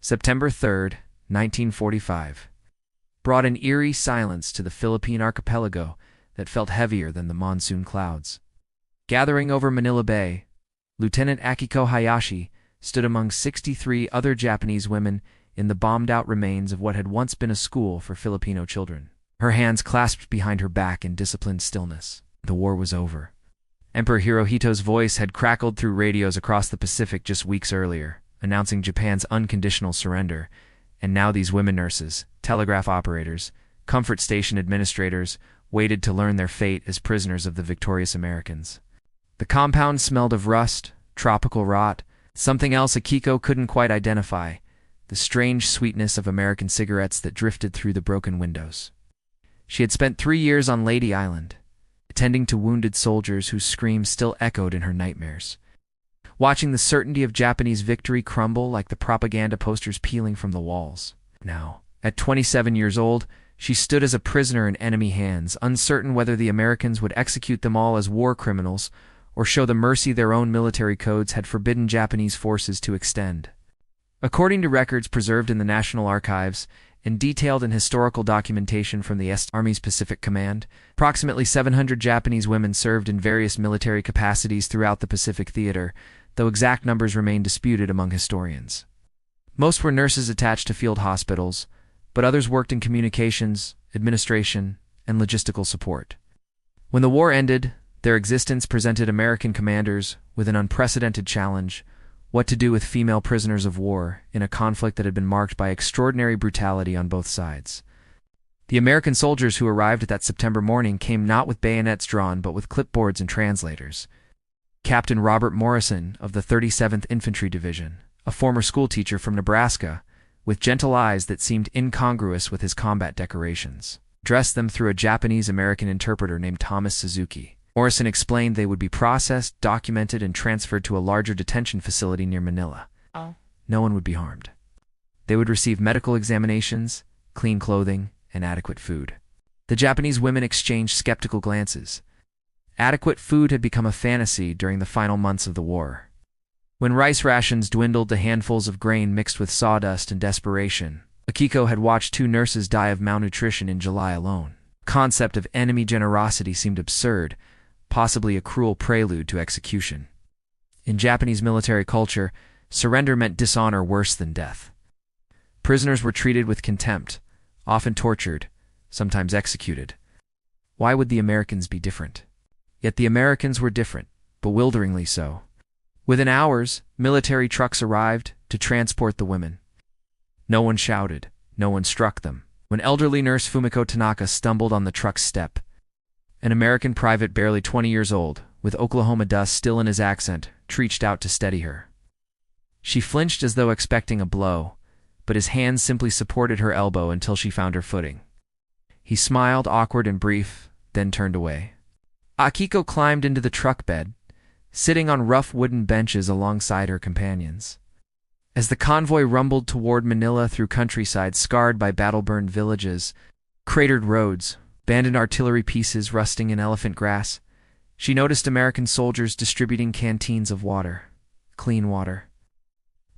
September 3rd, 1945, brought an eerie silence to the Philippine archipelago that felt heavier than the monsoon clouds. Gathering over Manila Bay, Lieutenant Akiko Hayashi stood among 63 other Japanese women in the bombed-out remains of what had once been a school for Filipino children. Her hands clasped behind her back in disciplined stillness. The war was over. Emperor Hirohito's voice had crackled through radios across the Pacific just weeks earlier, announcing Japan's unconditional surrender, and now these women nurses, telegraph operators, comfort station administrators waited to learn their fate as prisoners of the victorious Americans. The compound smelled of rust, tropical rot, something else Akiko couldn't quite identify, the strange sweetness of American cigarettes that drifted through the broken windows. She had spent 3 years on Lady Island, attending to wounded soldiers whose screams still echoed in her nightmares, watching the certainty of Japanese victory crumble like the propaganda posters peeling from the walls. Now, at 27 years old, she stood as a prisoner in enemy hands, uncertain whether the Americans would execute them all as war criminals or show the mercy their own military codes had forbidden Japanese forces to extend. According to records preserved in the National Archives and detailed in historical documentation from the U.S. Army's Pacific Command, approximately 700 Japanese women served in various military capacities throughout the Pacific Theater, though exact numbers remain disputed among historians. Most were nurses attached to field hospitals, but others worked in communications, administration, and logistical support. When the war ended, their existence presented American commanders with an unprecedented challenge: what to do with female prisoners of war in a conflict that had been marked by extraordinary brutality on both sides. The American soldiers who arrived at that September morning came not with bayonets drawn but with clipboards and translators. Captain Robert Morrison of the 37th Infantry Division, a former schoolteacher from Nebraska, with gentle eyes that seemed incongruous with his combat decorations, addressed them through a Japanese-American interpreter named Thomas Suzuki. Morrison explained they would be processed, documented, and transferred to a larger detention facility near Manila. No one would be harmed. They would receive medical examinations, clean clothing, and adequate food. The Japanese women exchanged skeptical glances. Adequate food had become a fantasy during the final months of the war. When rice rations dwindled to handfuls of grain mixed with sawdust and desperation, Akiko had watched 2 nurses die of malnutrition in July alone. The concept of enemy generosity seemed absurd, possibly a cruel prelude to execution. In Japanese military culture, surrender meant dishonor worse than death. Prisoners were treated with contempt, often tortured, sometimes executed. Why would the Americans be different? Yet the Americans were different, bewilderingly so. Within hours, military trucks arrived to transport the women. No one shouted, no one struck them. When elderly nurse Fumiko Tanaka stumbled on the truck's step, an American private barely 20 years old, with Oklahoma dust still in his accent, reached out to steady her. She flinched as though expecting a blow, but his hands simply supported her elbow until she found her footing. He smiled, awkward and brief, then turned away. Akiko climbed into the truck bed, sitting on rough wooden benches alongside her companions. As the convoy rumbled toward Manila through countryside scarred by battle-burned villages, cratered roads, abandoned artillery pieces rusting in elephant grass, she noticed American soldiers distributing canteens of water, clean water.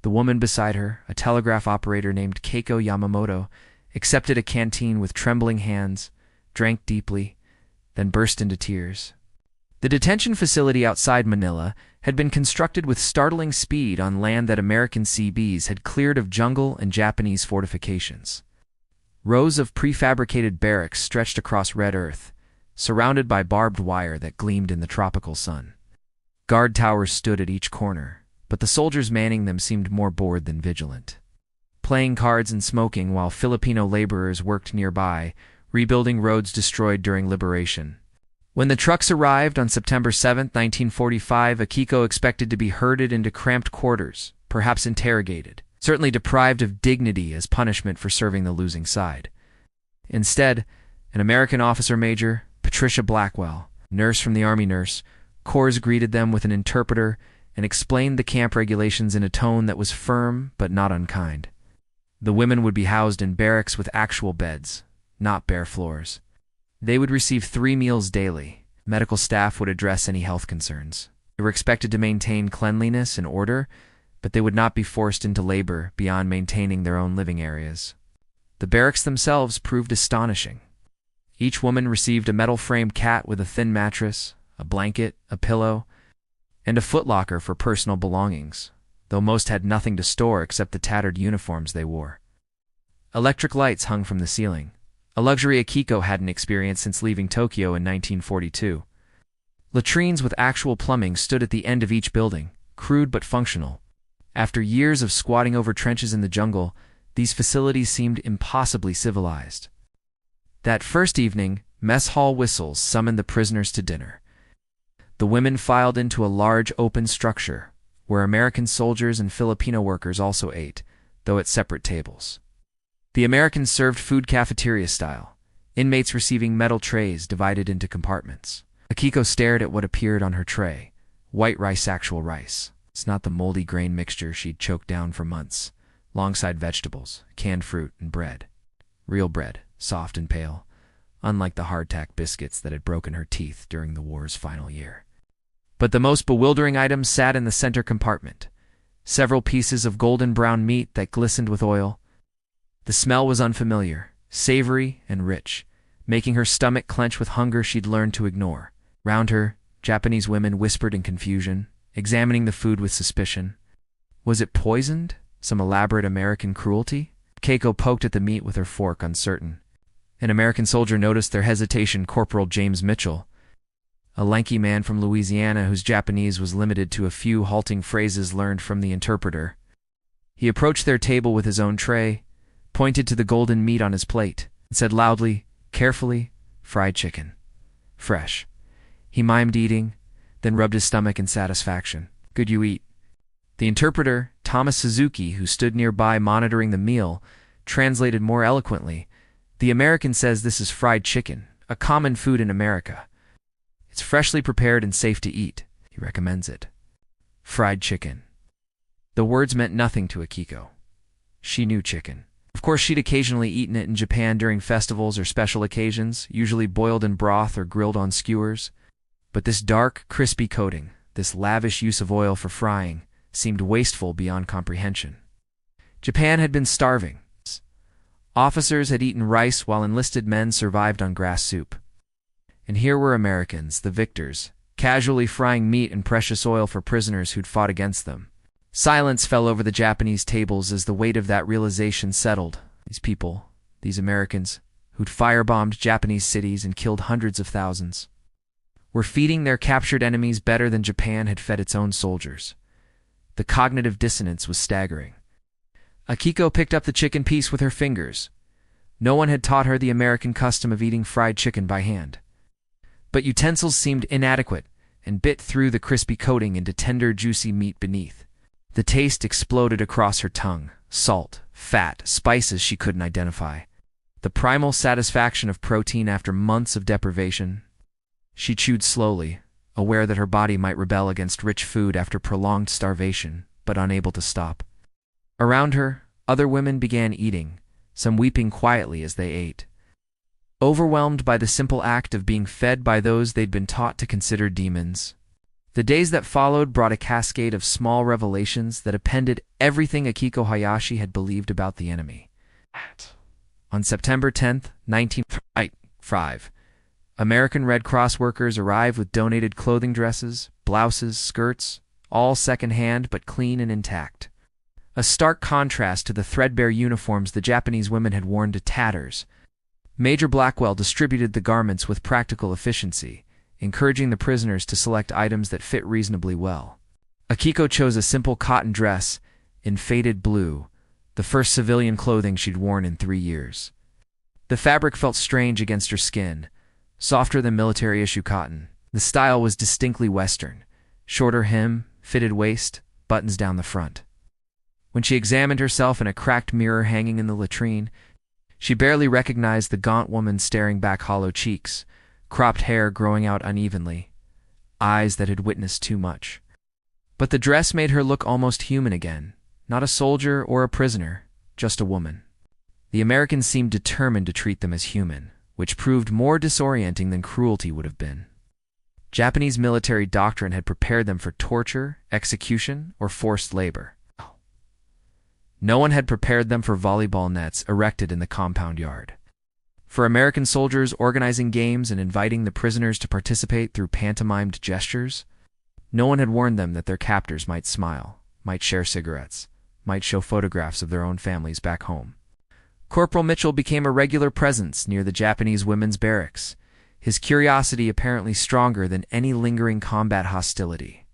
The woman beside her, a telegraph operator named Keiko Yamamoto, accepted a canteen with trembling hands, drank deeply, then burst into tears. The detention facility outside Manila had been constructed with startling speed on land that American CBs had cleared of jungle and Japanese fortifications. Rows of prefabricated barracks stretched across red earth, surrounded by barbed wire that gleamed in the tropical sun. Guard towers stood at each corner, but the soldiers manning them seemed more bored than vigilant, playing cards and smoking while Filipino laborers worked nearby, rebuilding roads destroyed during liberation. When the trucks arrived on September 7, 1945, Akiko expected to be herded into cramped quarters, perhaps interrogated, certainly deprived of dignity as punishment for serving the losing side. Instead, an American officer major, Patricia Blackwell, nurse from the Army Nurse Corps, greeted them with an interpreter and explained the camp regulations in a tone that was firm but not unkind. The women would be housed in barracks with actual beds, not bare floors. They would receive 3 meals daily. Medical staff would address any health concerns. They were expected to maintain cleanliness and order, but they would not be forced into labor beyond maintaining their own living areas. The barracks themselves proved astonishing. Each woman received a metal-framed cat with a thin mattress, a blanket, a pillow, and a footlocker for personal belongings, though most had nothing to store except the tattered uniforms they wore. Electric lights hung from the ceiling, a luxury Akiko hadn't experienced since leaving Tokyo in 1942. Latrines with actual plumbing stood at the end of each building, crude but functional. After years of squatting over trenches in the jungle, these facilities seemed impossibly civilized. That first evening, mess hall whistles summoned the prisoners to dinner. The women filed into a large open structure, where American soldiers and Filipino workers also ate, though at separate tables. The Americans served food cafeteria style, inmates receiving metal trays divided into compartments. Akiko stared at what appeared on her tray, white rice, actual rice. It's not the moldy grain mixture she'd choked down for months, alongside vegetables, canned fruit, and bread. Real bread, soft and pale, unlike the hardtack biscuits that had broken her teeth during the war's final year. But the most bewildering item sat in the center compartment, several pieces of golden brown meat that glistened with oil. The smell was unfamiliar, savory and rich, making her stomach clench with hunger she'd learned to ignore. Round her, Japanese women whispered in confusion, examining the food with suspicion. Was it poisoned? Some elaborate American cruelty? Keiko poked at the meat with her fork, uncertain. An American soldier noticed their hesitation. Corporal James Mitchell, a lanky man from Louisiana whose Japanese was limited to a few halting phrases learned from the interpreter. He approached their table with his own tray, pointed to the golden meat on his plate, and said loudly, carefully, "Fried chicken. Fresh." He mimed eating, then rubbed his stomach in satisfaction. "Good you eat." The interpreter, Thomas Suzuki, who stood nearby monitoring the meal, translated more eloquently. "The American says this is fried chicken, a common food in America. It's freshly prepared and safe to eat. He recommends it." Fried chicken. The words meant nothing to Akiko. She knew chicken. Of course, she'd occasionally eaten it in Japan during festivals or special occasions, usually boiled in broth or grilled on skewers. But this dark, crispy coating, this lavish use of oil for frying, seemed wasteful beyond comprehension. Japan had been starving. Officers had eaten rice while enlisted men survived on grass soup. And here were Americans, the victors, casually frying meat in precious oil for prisoners who'd fought against them. Silence fell over the Japanese tables as the weight of that realization settled. These people, these Americans, who'd firebombed Japanese cities and killed hundreds of thousands, were feeding their captured enemies better than Japan had fed its own soldiers. The cognitive dissonance was staggering. Akiko picked up the chicken piece with her fingers. No one had taught her the American custom of eating fried chicken by hand. But utensils seemed inadequate and bit through the crispy coating into tender, juicy meat beneath. The taste exploded across her tongue. Salt, fat, spices she couldn't identify. The primal satisfaction of protein after months of deprivation. She chewed slowly, aware that her body might rebel against rich food after prolonged starvation, but unable to stop. Around her, other women began eating, some weeping quietly as they ate. Overwhelmed by the simple act of being fed by those they'd been taught to consider demons. The days that followed brought a cascade of small revelations that appended everything Akiko Hayashi had believed about the enemy. On September 10th, 1905, American Red Cross workers arrived with donated clothing, dresses, blouses, skirts, all second-hand but clean and intact. A stark contrast to the threadbare uniforms the Japanese women had worn to tatters. Major Blackwell distributed the garments with practical efficiency, encouraging the prisoners to select items that fit reasonably well. Akiko chose a simple cotton dress in faded blue, the first civilian clothing she'd worn in 3 years. The fabric felt strange against her skin, softer than military-issue cotton. The style was distinctly Western, shorter hem, fitted waist, buttons down the front. When she examined herself in a cracked mirror hanging in the latrine, she barely recognized the gaunt woman staring back hollow cheeks, cropped hair growing out unevenly, eyes that had witnessed too much. But the dress made her look almost human again, not a soldier or a prisoner, just a woman. The Americans seemed determined to treat them as human, which proved more disorienting than cruelty would have been. Japanese military doctrine had prepared them for torture, execution, or forced labor. No one had prepared them for volleyball nets erected in the compound yard, for American soldiers organizing games and inviting the prisoners to participate through pantomimed gestures. No one had warned them that their captors might smile, might share cigarettes, might show photographs of their own families back home. Corporal Mitchell became a regular presence near the Japanese women's barracks, his curiosity apparently stronger than any lingering combat hostility.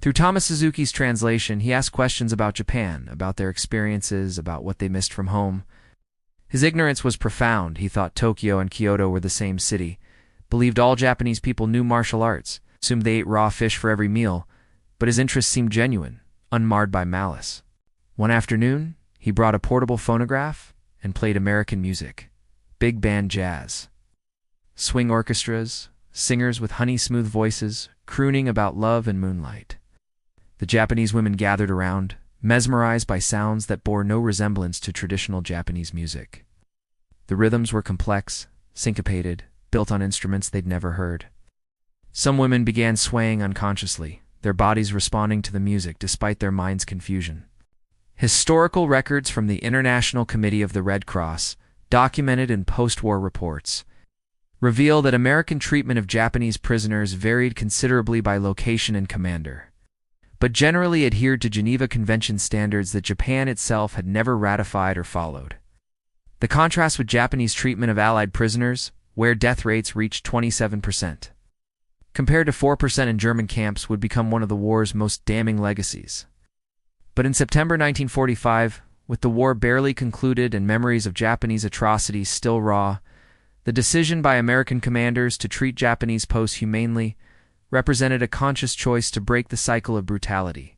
Through Thomas Suzuki's translation, he asked questions about Japan, about their experiences, about what they missed from home. His ignorance was profound. He thought Tokyo and Kyoto were the same city, believed all Japanese people knew martial arts, assumed they ate raw fish for every meal, but his interest seemed genuine, unmarred by malice. One afternoon, he brought a portable phonograph and played American music, big band jazz, swing orchestras, singers with honey-smooth voices, crooning about love and moonlight. The Japanese women gathered around, mesmerized by sounds that bore no resemblance to traditional Japanese music. The rhythms were complex, syncopated, built on instruments they'd never heard. Some women began swaying unconsciously, their bodies responding to the music despite their minds' confusion. Historical records from the International Committee of the Red Cross, documented in post-war reports, reveal that American treatment of Japanese prisoners varied considerably by location and commander, but generally adhered to Geneva Convention standards that Japan itself had never ratified or followed. The contrast with Japanese treatment of Allied prisoners, where death rates reached 27%, compared to 4% in German camps, would become one of the war's most damning legacies. But in September 1945, with the war barely concluded and memories of Japanese atrocities still raw, the decision by American commanders to treat Japanese posts humanely represented a conscious choice to break the cycle of brutality.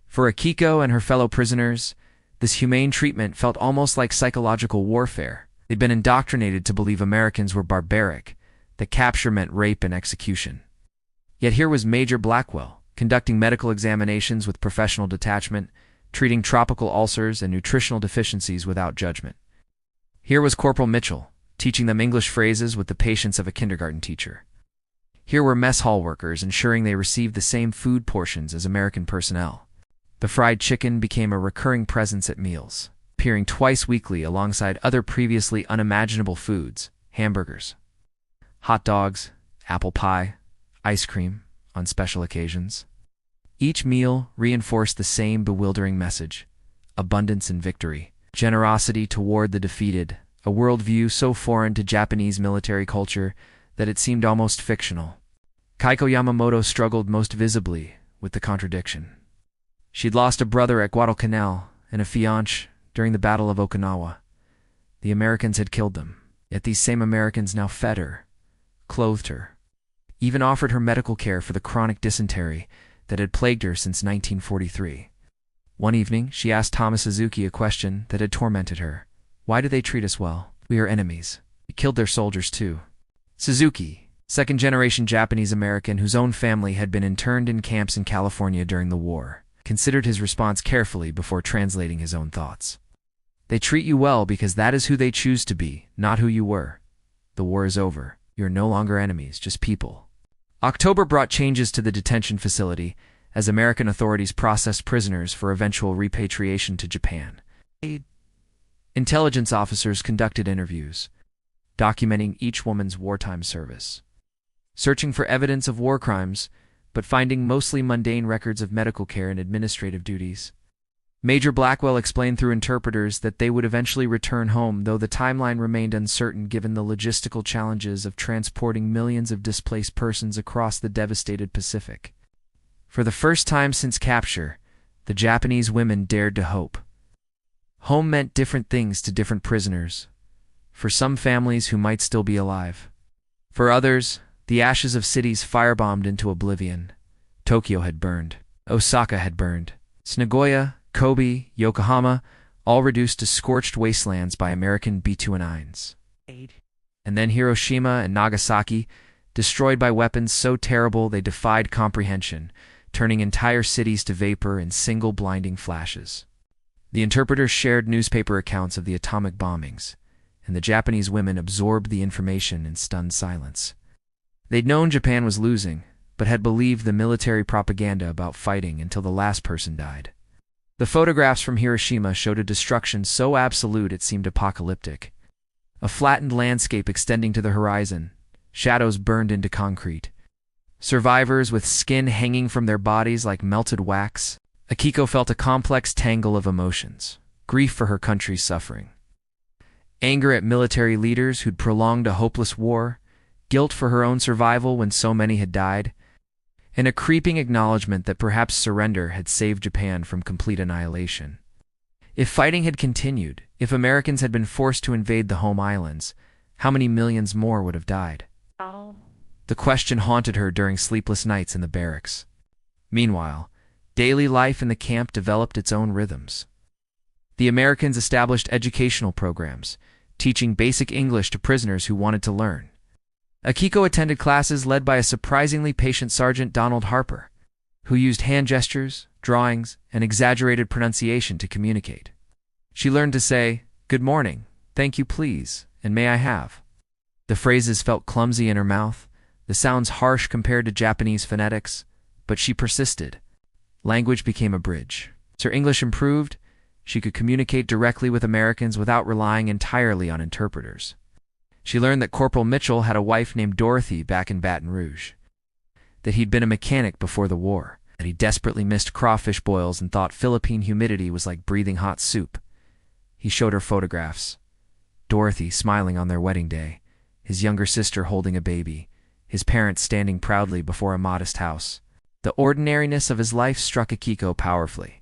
For Akiko and her fellow prisoners, this humane treatment felt almost like psychological warfare. They'd been indoctrinated to believe Americans were barbaric, that capture meant rape and execution. Yet here was Major Blackwell, conducting medical examinations with professional detachment, treating tropical ulcers and nutritional deficiencies without judgment. Here was Corporal Mitchell, teaching them English phrases with the patience of a kindergarten teacher. Here were mess hall workers ensuring they received the same food portions as American personnel. The fried chicken became a recurring presence at meals, appearing twice weekly alongside other previously unimaginable foods, hamburgers, hot dogs, apple pie, ice cream, on special occasions. Each meal reinforced the same bewildering message: abundance and victory, generosity toward the defeated, a worldview so foreign to Japanese military culture that it seemed almost fictional. Kaiko Yamamoto struggled most visibly with the contradiction. She'd lost a brother at Guadalcanal and a fiancé during the Battle of Okinawa. The Americans had killed them, yet these same Americans now fed her, clothed her, even offered her medical care for the chronic dysentery that had plagued her since 1943. One evening, she asked Thomas Suzuki a question that had tormented her. Why do they treat us well? We are enemies. We killed their soldiers too. Suzuki, second-generation Japanese-American whose own family had been interned in camps in California during the war, considered his response carefully before translating his own thoughts. They treat you well because that is who they choose to be, not who you were. The war is over. You are no longer enemies, just people. October brought changes to the detention facility as American authorities processed prisoners for eventual repatriation to Japan. Intelligence officers conducted interviews, documenting each woman's wartime service, searching for evidence of war crimes, but finding mostly mundane records of medical care and administrative duties. Major Blackwell explained through interpreters that they would eventually return home, though the timeline remained uncertain given the logistical challenges of transporting millions of displaced persons across the devastated Pacific. For the first time since capture, the Japanese women dared to hope. Home meant different things to different prisoners. For some families who might still be alive. For others, the ashes of cities firebombed into oblivion. Tokyo had burned. Osaka had burned. Nagoya, Kobe, Yokohama, all reduced to scorched wastelands by American B-29s. And then Hiroshima and Nagasaki, destroyed by weapons so terrible they defied comprehension, turning entire cities to vapor in single blinding flashes. The interpreters shared newspaper accounts of the atomic bombings, and the Japanese women absorbed the information in stunned silence. They'd known Japan was losing, but had believed the military propaganda about fighting until the last person died. The photographs from Hiroshima showed a destruction so absolute it seemed apocalyptic. A flattened landscape extending to the horizon, shadows burned into concrete. Survivors with skin hanging from their bodies like melted wax. Akiko felt a complex tangle of emotions: grief for her country's suffering, anger at military leaders who'd prolonged a hopeless war, guilt for her own survival when so many had died, and a creeping acknowledgement that perhaps surrender had saved Japan from complete annihilation. If fighting had continued, if Americans had been forced to invade the home islands, how many millions more would have died? The question haunted her during sleepless nights in the barracks. Meanwhile, daily life in the camp developed its own rhythms. The Americans established educational programs, teaching basic English to prisoners who wanted to learn. Akiko attended classes led by a surprisingly patient Sergeant Donald Harper, who used hand gestures, drawings, and exaggerated pronunciation to communicate. She learned to say, "Good morning, thank you please, and may I have?" The phrases felt clumsy in her mouth, the sounds harsh compared to Japanese phonetics, but she persisted. Language became a bridge. As her English improved, she could communicate directly with Americans without relying entirely on interpreters. She learned that Corporal Mitchell had a wife named Dorothy back in Baton Rouge, that he'd been a mechanic before the war, that he desperately missed crawfish boils and thought Philippine humidity was like breathing hot soup. He showed her photographs. Dorothy smiling on their wedding day, his younger sister holding a baby, his parents standing proudly before a modest house. The ordinariness of his life struck Akiko powerfully.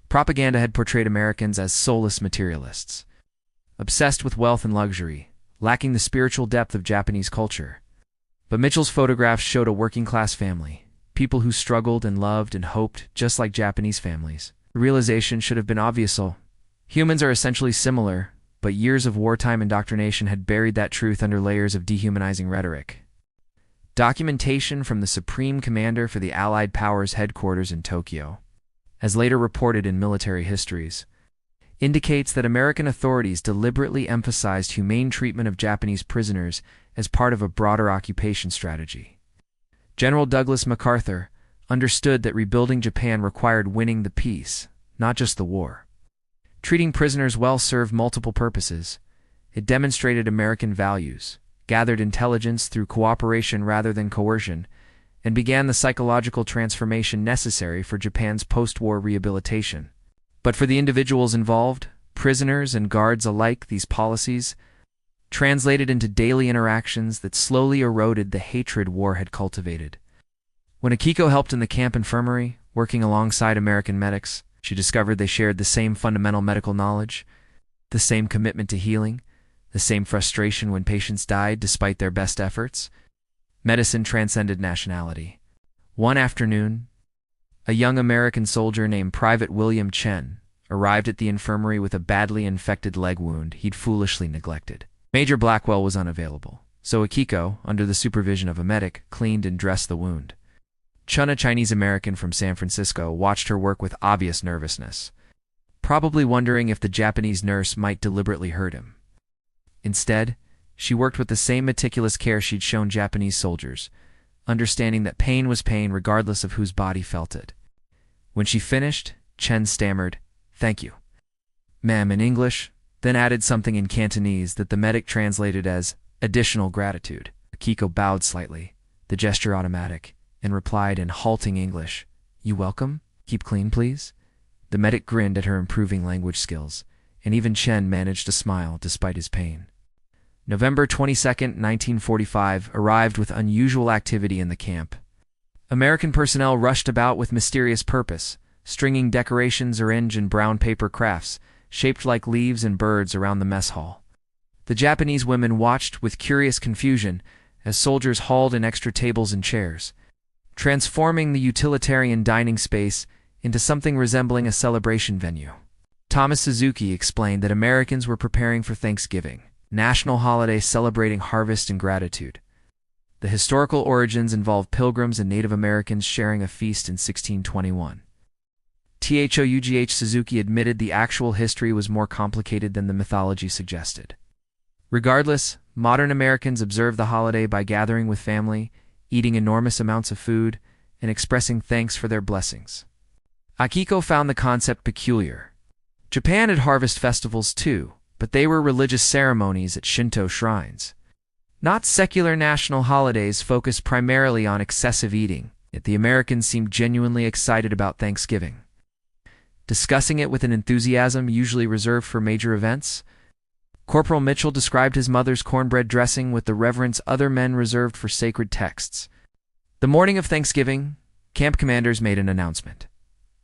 Propaganda had portrayed Americans as soulless materialists, obsessed with wealth and luxury, lacking the spiritual depth of Japanese culture. But Mitchell's photographs showed a working-class family, people who struggled and loved and hoped just like Japanese families. The realization should have been obvious. Humans are essentially similar, but years of wartime indoctrination had buried that truth under layers of dehumanizing rhetoric. Documentation from the Supreme Commander for the Allied Powers headquarters in Tokyo, as later reported in military histories, indicates that American authorities deliberately emphasized humane treatment of Japanese prisoners as part of a broader occupation strategy. General Douglas MacArthur understood that rebuilding Japan required winning the peace, not just the war. Treating prisoners well served multiple purposes. It demonstrated American values, gathered intelligence through cooperation rather than coercion, and began the psychological transformation necessary for Japan's post-war rehabilitation. But for the individuals involved, prisoners and guards alike, these policies translated into daily interactions that slowly eroded the hatred war had cultivated. When Akiko helped in the camp infirmary, working alongside American medics, she discovered they shared the same fundamental medical knowledge, the same commitment to healing, the same frustration when patients died despite their best efforts. Medicine transcended nationality. One afternoon, a young American soldier named Private William Chen arrived at the infirmary with a badly infected leg wound he'd foolishly neglected. Major Blackwell was unavailable, so Akiko, under the supervision of a medic, cleaned and dressed the wound. Chun, a Chinese-American from San Francisco, watched her work with obvious nervousness, probably wondering if the Japanese nurse might deliberately hurt him. Instead, she worked with the same meticulous care she'd shown Japanese soldiers, understanding that pain was pain regardless of whose body felt it. When she finished, Chen stammered, "Thank you, ma'am," in English, then added something in Cantonese that the medic translated as additional gratitude. Akiko bowed slightly, the gesture automatic, and replied in halting English, "You welcome? Keep clean, please?" The medic grinned at her improving language skills, and even Chen managed to smile despite his pain. November 22, 1945, arrived with unusual activity in the camp. American personnel rushed about with mysterious purpose, stringing decorations, orange and brown paper crafts, shaped like leaves and birds around the mess hall. The Japanese women watched with curious confusion as soldiers hauled in extra tables and chairs, transforming the utilitarian dining space into something resembling a celebration venue. Thomas Suzuki explained that Americans were preparing for Thanksgiving, national holiday celebrating harvest and gratitude. The historical origins involve pilgrims and Native Americans sharing a feast in 1621. Though Suzuki admitted the actual history was more complicated than the mythology suggested. Regardless, modern Americans observe the holiday by gathering with family, eating enormous amounts of food, and expressing thanks for their blessings. Akiko found the concept peculiar. Japan had harvest festivals too, but they were religious ceremonies at Shinto shrines, not secular national holidays focused primarily on excessive eating. Yet the Americans seemed genuinely excited about Thanksgiving. Discussing it with an enthusiasm usually reserved for major events, Corporal Mitchell described his mother's cornbread dressing with the reverence other men reserved for sacred texts. The morning of Thanksgiving, camp commanders made an announcement.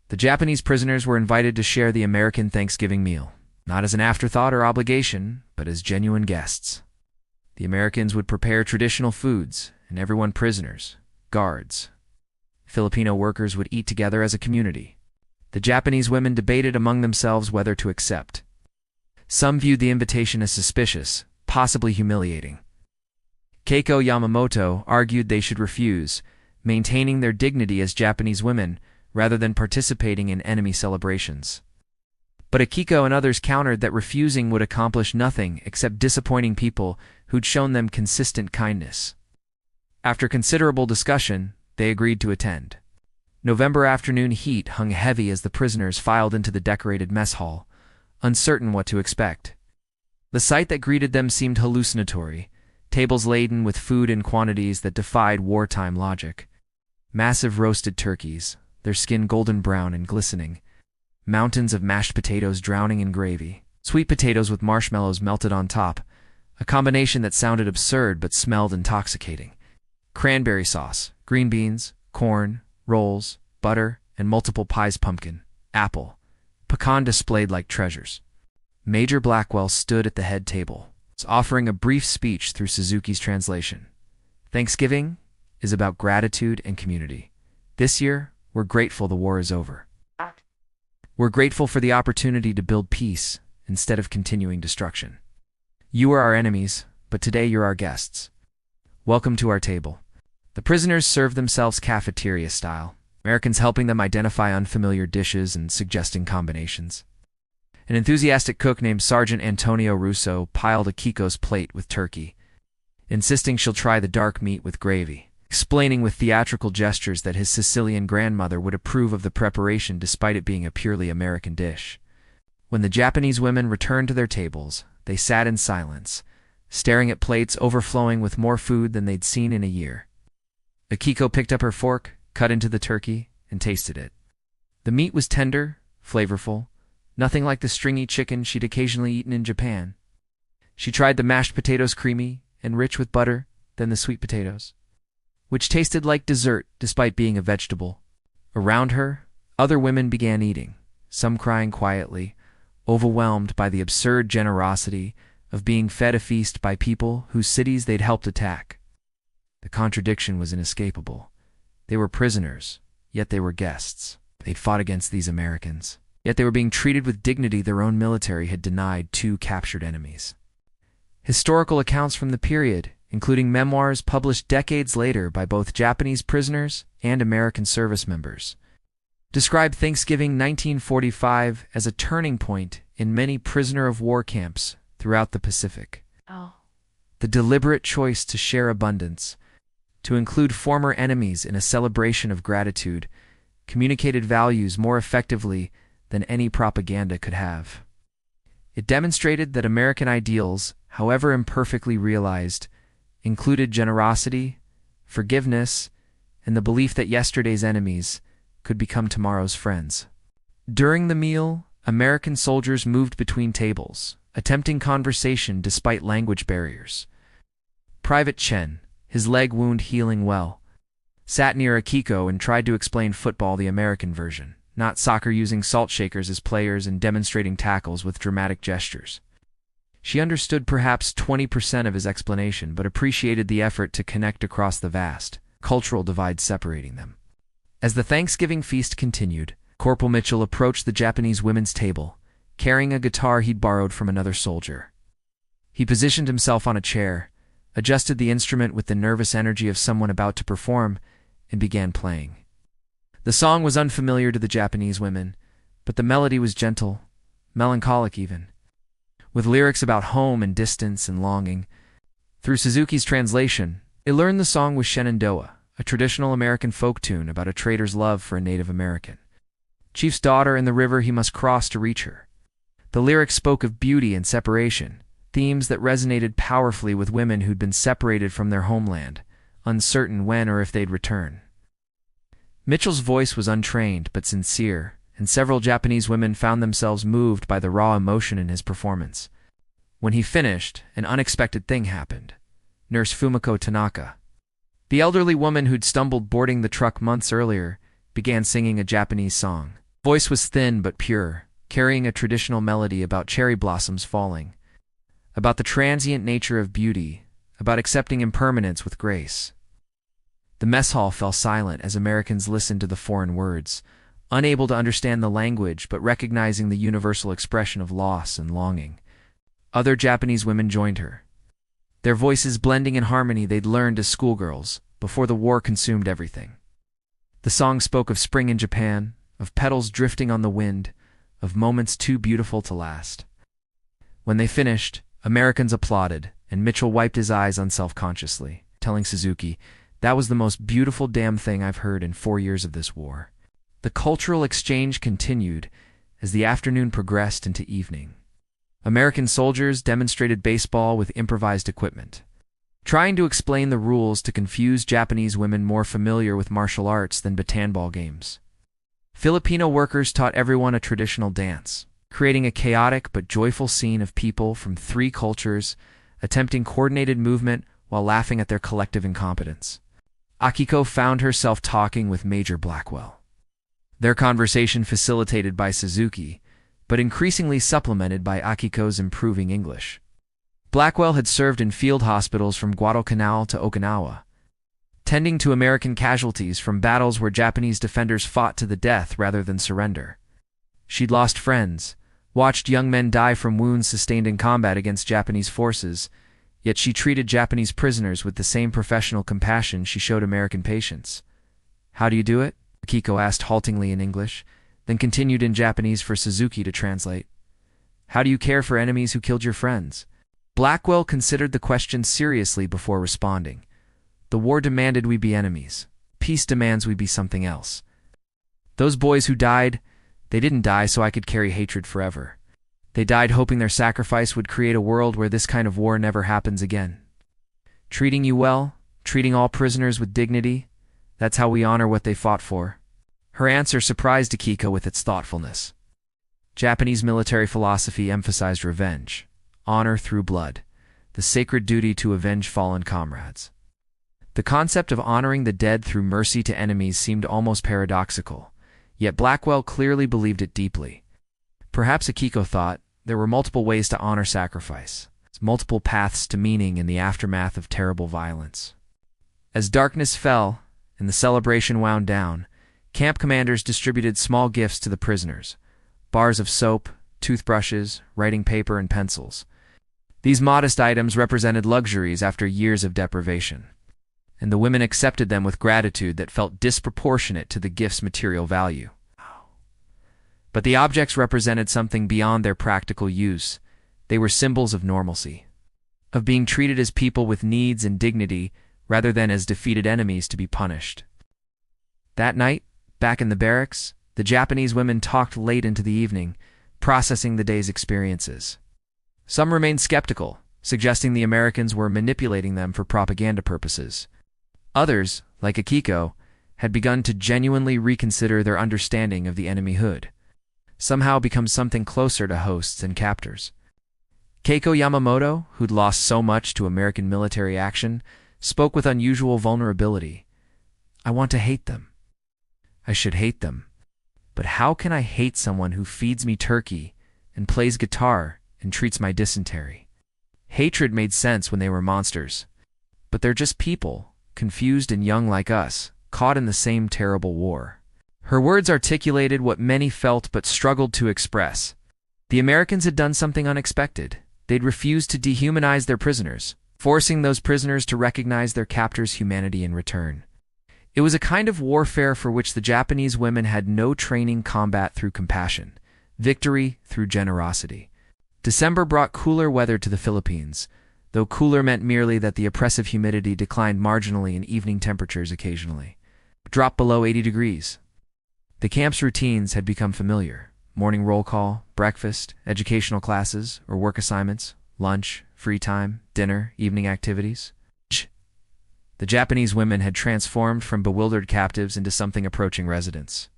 The Japanese prisoners were invited to share the American Thanksgiving meal, not as an afterthought or obligation, but as genuine guests. The Americans would prepare traditional foods, and everyone, prisoners, guards, Filipino workers, would eat together as a community. The Japanese women debated among themselves whether to accept. Some viewed the invitation as suspicious, possibly humiliating. Keiko Yamamoto argued they should refuse, maintaining their dignity as Japanese women rather than participating in enemy celebrations. But Akiko and others countered that refusing would accomplish nothing except disappointing people who'd shown them consistent kindness. After considerable discussion, they agreed to attend. November afternoon heat hung heavy as the prisoners filed into the decorated mess hall, uncertain what to expect. The sight that greeted them seemed hallucinatory, tables laden with food in quantities that defied wartime logic. Massive roasted turkeys, their skin golden brown and glistening, mountains of mashed potatoes drowning in gravy, sweet potatoes with marshmallows melted on top, a combination that sounded absurd but smelled intoxicating. Cranberry sauce, green beans, corn, rolls, butter, and multiple pies, pumpkin, apple, pecan displayed like treasures. Major Blackwell stood at the head table, offering a brief speech through Suzuki's translation. Thanksgiving is about gratitude and community. This year, we're grateful the war is over. We're grateful for the opportunity to build peace instead of continuing destruction. You are our enemies, but today you're our guests. Welcome to our table. The prisoners served themselves cafeteria style, Americans helping them identify unfamiliar dishes and suggesting combinations. An enthusiastic cook named Sergeant Antonio Russo piled Akiko's plate with turkey, insisting she'll try the dark meat with gravy, explaining with theatrical gestures that his Sicilian grandmother would approve of the preparation despite it being a purely American dish. When the Japanese women returned to their tables, they sat in silence, staring at plates overflowing with more food than they'd seen in a year. Akiko picked up her fork, cut into the turkey, and tasted it. The meat was tender, flavorful, nothing like the stringy chicken she'd occasionally eaten in Japan. She tried the mashed potatoes, creamy and rich with butter, then the sweet potatoes, which tasted like dessert despite being a vegetable. Around her, other women began eating, some crying quietly, overwhelmed by the absurd generosity of being fed a feast by people whose cities they'd helped attack. The contradiction was inescapable. They were prisoners, yet they were guests. They'd fought against these Americans, yet they were being treated with dignity their own military had denied two captured enemies. Historical accounts from the period, including memoirs published decades later by both Japanese prisoners and American service members, describe Thanksgiving 1945 as a turning point in many prisoner-of-war camps throughout the Pacific. The deliberate choice to share abundance, to include former enemies in a celebration of gratitude, communicated values more effectively than any propaganda could have. It demonstrated that American ideals, however imperfectly realized, included generosity, forgiveness, and the belief that yesterday's enemies could become tomorrow's friends. During the meal, American soldiers moved between tables, attempting conversation despite language barriers. Private Chen, his leg wound healing well, sat near Akiko and tried to explain football the American version, not soccer, using salt shakers as players and demonstrating tackles with dramatic gestures. She understood perhaps 20% of his explanation, but appreciated the effort to connect across the vast cultural divide separating them. As the Thanksgiving feast continued, Corporal Mitchell approached the Japanese women's table, carrying a guitar he'd borrowed from another soldier. He positioned himself on a chair, adjusted the instrument with the nervous energy of someone about to perform, and began playing. The song was unfamiliar to the Japanese women, but the melody was gentle, melancholic even, with lyrics about home and distance and longing. Through Suzuki's translation, they learned the song was Shenandoah, a traditional American folk tune about a trader's love for a Native American. Chief's daughter and the river he must cross to reach her. The lyrics spoke of beauty and separation, themes that resonated powerfully with women who'd been separated from their homeland, uncertain when or if they'd return. Mitchell's voice was untrained but sincere, and several Japanese women found themselves moved by the raw emotion in his performance. When he finished, an unexpected thing happened. Nurse Fumiko Tanaka, the elderly woman who'd stumbled boarding the truck months earlier, began singing a Japanese song. Her voice was thin but pure, carrying a traditional melody about cherry blossoms falling, about the transient nature of beauty, about accepting impermanence with grace. The mess hall fell silent as Americans listened to the foreign words, unable to understand the language but recognizing the universal expression of loss and longing. Other Japanese women joined her, their voices blending in harmony they'd learned as schoolgirls before the war consumed everything. The song spoke of spring in Japan, of petals drifting on the wind, of moments too beautiful to last. When they finished, Americans applauded, and Mitchell wiped his eyes unselfconsciously, telling Suzuki, "That was the most beautiful damn thing I've heard in 4 years of this war." The cultural exchange continued as the afternoon progressed into evening. American soldiers demonstrated baseball with improvised equipment, trying to explain the rules to confuse Japanese women more familiar with martial arts than baton-ball games. Filipino workers taught everyone a traditional dance, creating a chaotic but joyful scene of people from 3 cultures attempting coordinated movement while laughing at their collective incompetence. Akiko found herself talking with Major Blackwell, their conversation facilitated by Suzuki, but increasingly supplemented by Akiko's improving English. Blackwell had served in field hospitals from Guadalcanal to Okinawa, tending to American casualties from battles where Japanese defenders fought to the death rather than surrender. She'd lost friends, watched young men die from wounds sustained in combat against Japanese forces, yet she treated Japanese prisoners with the same professional compassion she showed American patients. "How do you do it?" Akiko asked haltingly in English, then continued in Japanese for Suzuki to translate. "How do you care for enemies who killed your friends?" Blackwell considered the question seriously before responding. "The war demanded we be enemies. Peace demands we be something else. Those boys who died, they didn't die so I could carry hatred forever. They died hoping their sacrifice would create a world where this kind of war never happens again. Treating you well, treating all prisoners with dignity, that's how we honor what they fought for." Her answer surprised Akiko with its thoughtfulness. Japanese military philosophy emphasized revenge, honor through blood, the sacred duty to avenge fallen comrades. The concept of honoring the dead through mercy to enemies seemed almost paradoxical, yet Blackwell clearly believed it deeply. Perhaps Akiko thought there were multiple ways to honor sacrifice, multiple paths to meaning in the aftermath of terrible violence. As darkness fell and the celebration wound down, camp commanders distributed small gifts to the prisoners: bars of soap, toothbrushes, writing paper, and pencils. These modest items represented luxuries after years of deprivation, and the women accepted them with gratitude that felt disproportionate to the gift's material value. But the objects represented something beyond their practical use. They were symbols of normalcy, of being treated as people with needs and dignity rather than as defeated enemies to be punished. That night, back in the barracks, the Japanese women talked late into the evening, processing the day's experiences. Some remained skeptical, suggesting the Americans were manipulating them for propaganda purposes. Others, like Akiko, had begun to genuinely reconsider their understanding of the enemy hood, somehow become something closer to hosts and captors. Keiko Yamamoto, who'd lost so much to American military action, spoke with unusual vulnerability. "I want to hate them. I should hate them. But how can I hate someone who feeds me turkey and plays guitar and treats my dysentery?" Hatred made sense when they were monsters, but they're just people, confused and young like us, caught in the same terrible war. Her words articulated what many felt but struggled to express. The Americans had done something unexpected. They'd refused to dehumanize their prisoners, forcing those prisoners to recognize their captors' humanity in return. It was a kind of warfare for which the Japanese women had no training: combat through compassion, victory through generosity. December brought cooler weather to the Philippines, though cooler meant merely that the oppressive humidity declined marginally and evening temperatures occasionally dropped below 80 degrees. The camp's routines had become familiar. Morning roll call, breakfast, educational classes or work assignments, lunch, free time, dinner, evening activities. The Japanese women had transformed from bewildered captives into something approaching residents.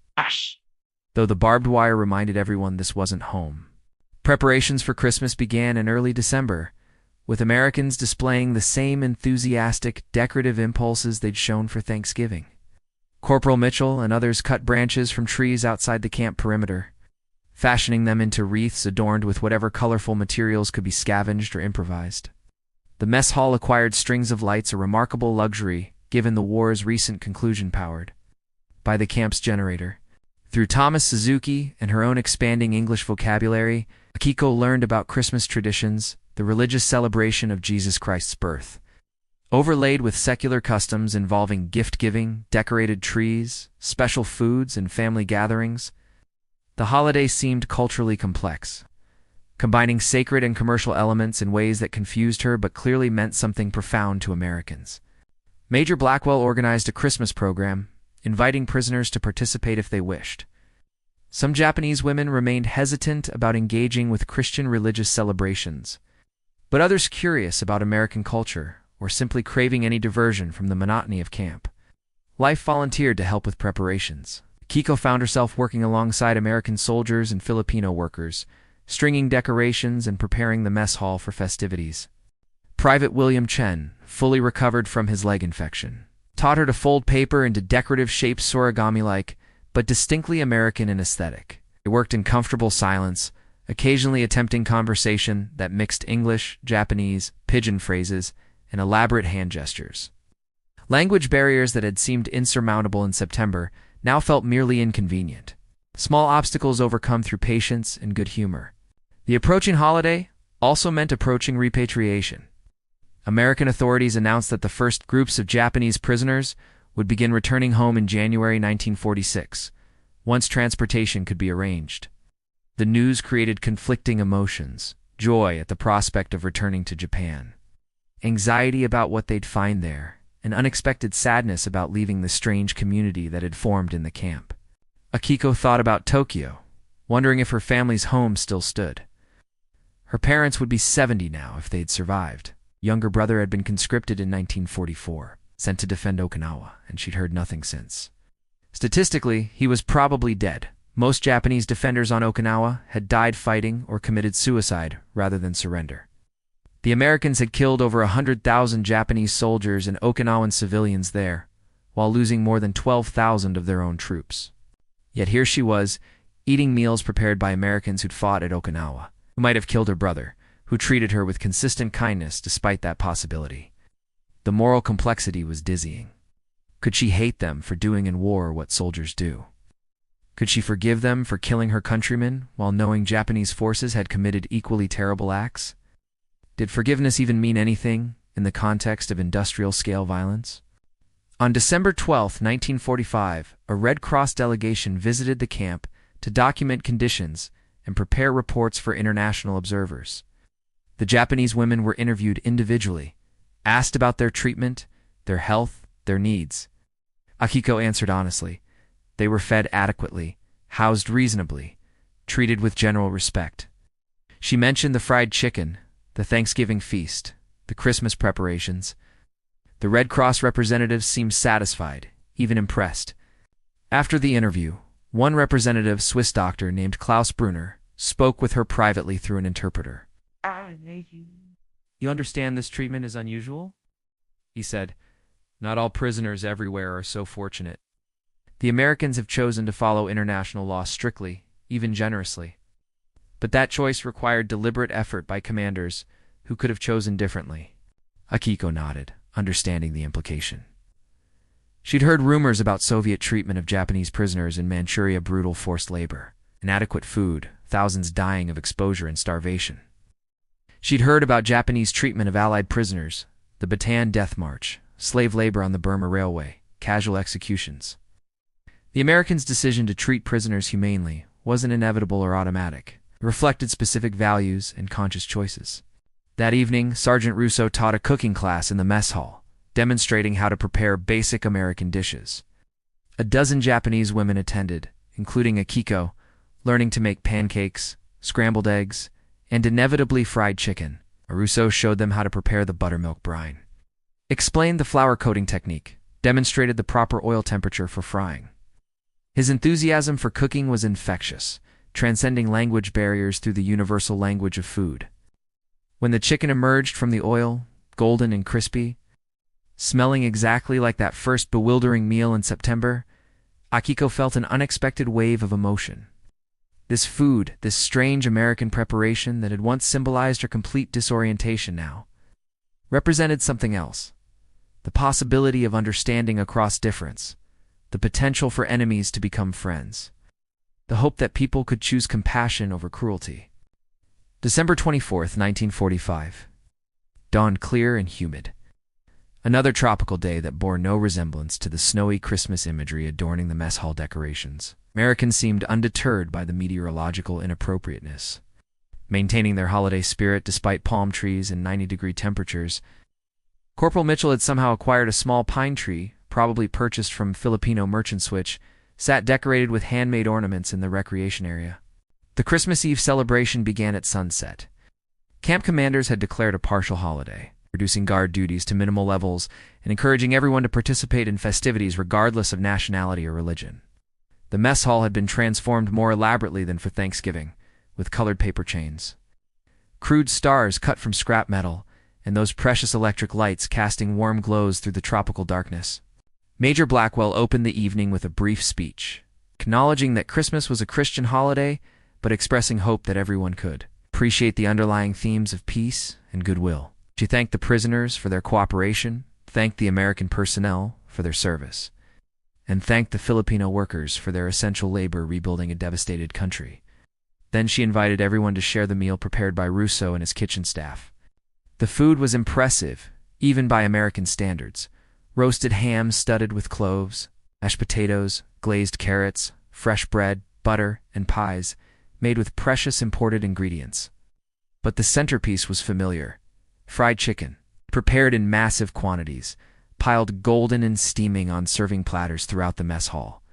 Though the barbed wire reminded everyone this wasn't home. Preparations for Christmas began in early December, with Americans displaying the same enthusiastic, decorative impulses they'd shown for Thanksgiving. Corporal Mitchell and others cut branches from trees outside the camp perimeter, fashioning them into wreaths adorned with whatever colorful materials could be scavenged or improvised. The mess hall acquired strings of lights, a remarkable luxury given the war's recent conclusion, powered by the camp's generator. Through Thomas Suzuki and her own expanding English vocabulary, Akiko learned about Christmas traditions, the religious celebration of Jesus Christ's birth, overlaid with secular customs involving gift-giving, decorated trees, special foods, and family gatherings. The holiday seemed culturally complex, combining sacred and commercial elements in ways that confused her but clearly meant something profound to Americans. Major Blackwell organized a Christmas program, inviting prisoners to participate if they wished. Some Japanese women remained hesitant about engaging with Christian religious celebrations, but others curious about American culture or simply craving any diversion from the monotony of camp. Life volunteered to help with preparations. Kiko found herself working alongside American soldiers and Filipino workers, stringing decorations and preparing the mess hall for festivities. Private William Chen, fully recovered from his leg infection, taught her to fold paper into decorative shapes, origami-like, but distinctly American in aesthetic. They worked in comfortable silence, occasionally attempting conversation that mixed English, Japanese, pidgin phrases, and elaborate hand gestures. Language barriers that had seemed insurmountable in September now felt merely inconvenient. Small obstacles overcome through patience and good humor. The approaching holiday also meant approaching repatriation. American authorities announced that the first groups of Japanese prisoners would begin returning home in January 1946, once transportation could be arranged. The news created conflicting emotions: joy at the prospect of returning to Japan, anxiety about what they'd find there, and unexpected sadness about leaving the strange community that had formed in the camp. Akiko thought about Tokyo, wondering if her family's home still stood. Her parents would be 70 now if they'd survived. Younger brother had been conscripted in 1944, sent to defend Okinawa, and she'd heard nothing since. Statistically, he was probably dead. Most Japanese defenders on Okinawa had died fighting or committed suicide rather than surrender. The Americans had killed over 100,000 Japanese soldiers and Okinawan civilians there, while losing more than 12,000 of their own troops. Yet here she was, eating meals prepared by Americans who'd fought at Okinawa, who might have killed her brother, who treated her with consistent kindness despite that possibility. The moral complexity was dizzying. Could she hate them for doing in war what soldiers do? Could she forgive them for killing her countrymen while knowing Japanese forces had committed equally terrible acts? Did forgiveness even mean anything in the context of industrial-scale violence? On December 12, 1945, a Red Cross delegation visited the camp to document conditions and prepare reports for international observers. The Japanese women were interviewed individually, asked about their treatment, their health, their needs. Akiko answered honestly. They were fed adequately, housed reasonably, treated with general respect. She mentioned the fried chicken, the Thanksgiving feast, the Christmas preparations. The Red Cross representatives seemed satisfied, even impressed. After the interview, one representative, Swiss doctor named Klaus Brunner, spoke with her privately through an interpreter. "You understand this treatment is unusual?" he said. "Not all prisoners everywhere are so fortunate. The Americans have chosen to follow international law strictly, even generously. But that choice required deliberate effort by commanders who could have chosen differently." Akiko nodded, understanding the implication. She'd heard rumors about Soviet treatment of Japanese prisoners in Manchuria, brutal forced labor, inadequate food, thousands dying of exposure and starvation. She'd heard about Japanese treatment of Allied prisoners, the Bataan Death March, slave labor on the Burma Railway, casual executions. The Americans' decision to treat prisoners humanely wasn't inevitable or automatic. It reflected specific values and conscious choices. That evening, Sergeant Russo taught a cooking class in the mess hall, demonstrating how to prepare basic American dishes. A dozen Japanese women attended, including Akiko, learning to make pancakes, scrambled eggs, and inevitably fried chicken. Rousseau showed them how to prepare the buttermilk brine, explained the flour coating technique, demonstrated the proper oil temperature for frying. His enthusiasm for cooking was infectious, transcending language barriers through the universal language of food. When the chicken emerged from the oil, golden and crispy, smelling exactly like that first bewildering meal in September, Akiko felt an unexpected wave of emotion. This food, this strange American preparation that had once symbolized her complete disorientation now, represented something else. The possibility of understanding across difference, the potential for enemies to become friends, the hope that people could choose compassion over cruelty. December 24th, 1945. Dawned clear and humid. Another tropical day that bore no resemblance to the snowy Christmas imagery adorning the mess hall decorations. Americans seemed undeterred by the meteorological inappropriateness, maintaining their holiday spirit despite palm trees and 90-degree temperatures. Corporal Mitchell had somehow acquired a small pine tree, probably purchased from Filipino merchant switch, sat decorated with handmade ornaments in the recreation area. The Christmas Eve celebration began at sunset. Camp commanders had declared a partial holiday, reducing guard duties to minimal levels and encouraging everyone to participate in festivities regardless of nationality or religion. The mess hall had been transformed more elaborately than for Thanksgiving, with colored paper chains, crude stars cut from scrap metal, and those precious electric lights casting warm glows through the tropical darkness. Major Blackwell opened the evening with a brief speech, acknowledging that Christmas was a Christian holiday, but expressing hope that everyone could appreciate the underlying themes of peace and goodwill. She thanked the prisoners for their cooperation, thanked the American personnel for their service, and thanked the Filipino workers for their essential labor rebuilding a devastated country. Then she invited everyone to share the meal prepared by Rousseau and his kitchen staff. The food was impressive, even by American standards. Roasted ham studded with cloves, mashed potatoes, glazed carrots, fresh bread, butter, and pies, made with precious imported ingredients. But the centerpiece was familiar: fried chicken, prepared in massive quantities, piled golden and steaming on serving platters throughout the mess hall.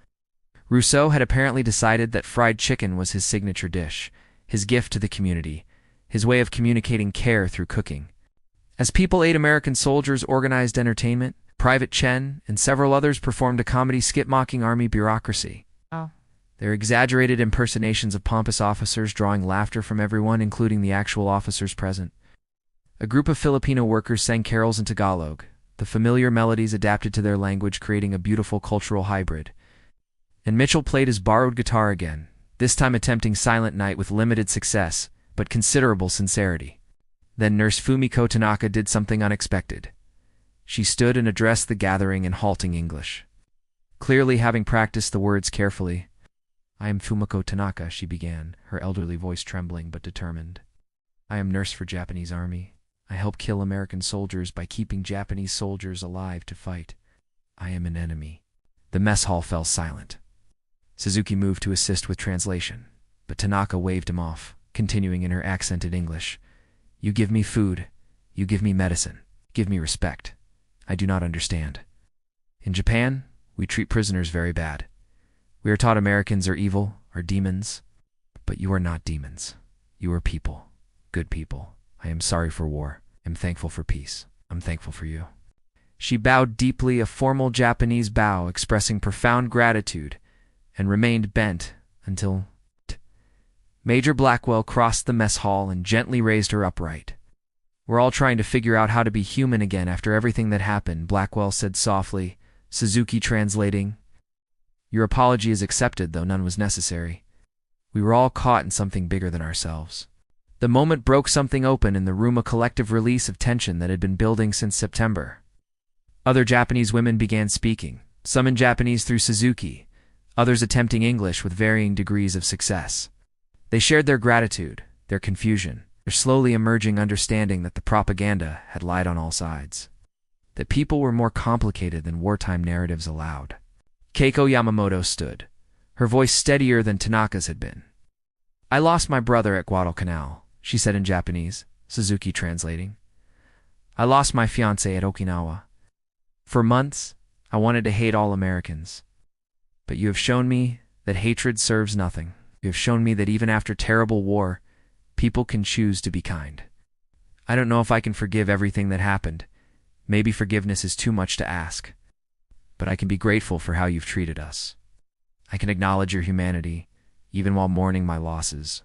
Rousseau had apparently decided that fried chicken was his signature dish, his gift to the community, his way of communicating care through cooking. As people ate, American soldiers organized entertainment. Private Chen and several others performed a comedy skit mocking army bureaucracy. Their exaggerated impersonations of pompous officers drawing laughter from everyone, including the actual officers present. A group of Filipino workers sang carols in Tagalog, the familiar melodies adapted to their language, creating a beautiful cultural hybrid. And Mitchell played his borrowed guitar again, this time attempting Silent Night with limited success, but considerable sincerity. Then Nurse Fumiko Tanaka did something unexpected. She stood and addressed the gathering in halting English, clearly having practiced the words carefully. "I am Fumiko Tanaka," she began, her elderly voice trembling but determined. "I am nurse for Japanese Army. I help kill American soldiers by keeping Japanese soldiers alive to fight. I am an enemy." The mess hall fell silent. Suzuki moved to assist with translation, but Tanaka waved him off, continuing in her accented English. "You give me food. You give me medicine. Give me respect. I do not understand. In Japan, we treat prisoners very bad. We are taught Americans are evil, are demons. But you are not demons. You are people. Good people. I am sorry for war. I am thankful for peace. I'm thankful for you." She bowed deeply, a formal Japanese bow expressing profound gratitude, and remained bent until Major Blackwell crossed the mess hall and gently raised her upright. "We're all trying to figure out how to be human again after everything that happened," Blackwell said softly, Suzuki translating. "Your apology is accepted, though none was necessary. We were all caught in something bigger than ourselves." The moment broke something open in the room, a collective release of tension that had been building since September. Other Japanese women began speaking, some in Japanese through Suzuki, others attempting English with varying degrees of success. They shared their gratitude, their confusion, their slowly emerging understanding that the propaganda had lied on all sides, that people were more complicated than wartime narratives allowed. Keiko Yamamoto stood, her voice steadier than Tanaka's had been. "I lost my brother at Guadalcanal," she said in Japanese, Suzuki translating. "I lost my fiancé at Okinawa. For months, I wanted to hate all Americans. But you have shown me that hatred serves nothing. You have shown me that even after terrible war, people can choose to be kind. I don't know if I can forgive everything that happened. Maybe forgiveness is too much to ask. But I can be grateful for how you've treated us. I can acknowledge your humanity, even while mourning my losses."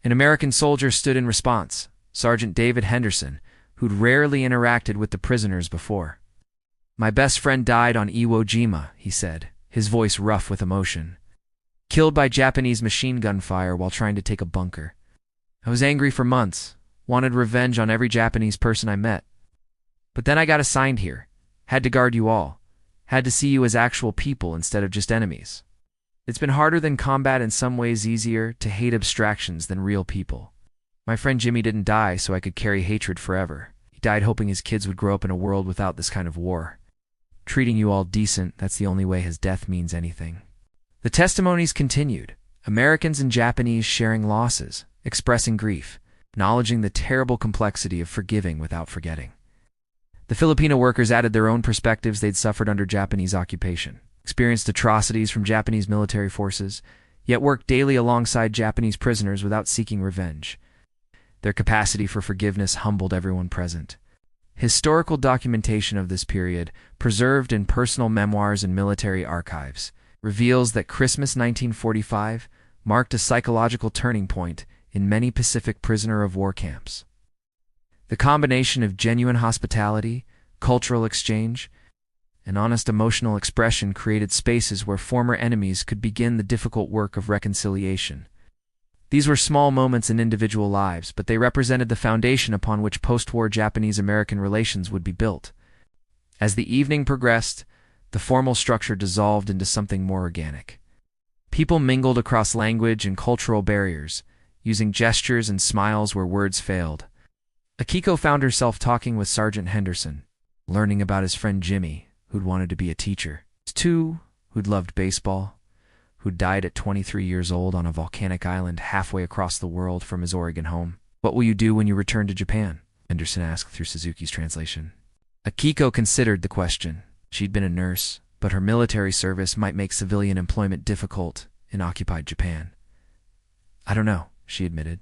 An American soldier stood in response, Sergeant David Henderson, who'd rarely interacted with the prisoners before. "My best friend died on Iwo Jima," he said, his voice rough with emotion. "Killed by Japanese machine gun fire while trying to take a bunker. I was angry for months, wanted revenge on every Japanese person I met. But then I got assigned here, had to guard you all, had to see you as actual people instead of just enemies. It's been harder than combat, in some ways easier to hate abstractions than real people. My friend Jimmy didn't die so I could carry hatred forever. He died hoping his kids would grow up in a world without this kind of war. Treating you all decent, that's the only way his death means anything." The testimonies continued, Americans and Japanese sharing losses, expressing grief, acknowledging the terrible complexity of forgiving without forgetting. The Filipino workers added their own perspectives they'd suffered under Japanese occupation, experienced atrocities from Japanese military forces, yet worked daily alongside Japanese prisoners without seeking revenge. Their capacity for forgiveness humbled everyone present. Historical documentation of this period, preserved in personal memoirs and military archives, reveals that Christmas 1945 marked a psychological turning point in many Pacific prisoner of war camps. The combination of genuine hospitality, cultural exchange, and honest emotional expression created spaces where former enemies could begin the difficult work of reconciliation. These were small moments in individual lives, but they represented the foundation upon which post-war Japanese-American relations would be built. As the evening progressed, the formal structure dissolved into something more organic. People mingled across language and cultural barriers, using gestures and smiles where words failed. Akiko found herself talking with Sergeant Henderson, learning about his friend Jimmy, who'd wanted to be a teacher. Two, who'd loved baseball, who died at 23 years old on a volcanic island halfway across the world from his Oregon home. "What will you do when you return to Japan?" Henderson asked through Suzuki's translation. Akiko considered the question. She'd been a nurse, but her military service might make civilian employment difficult in occupied Japan. "I don't know," she admitted.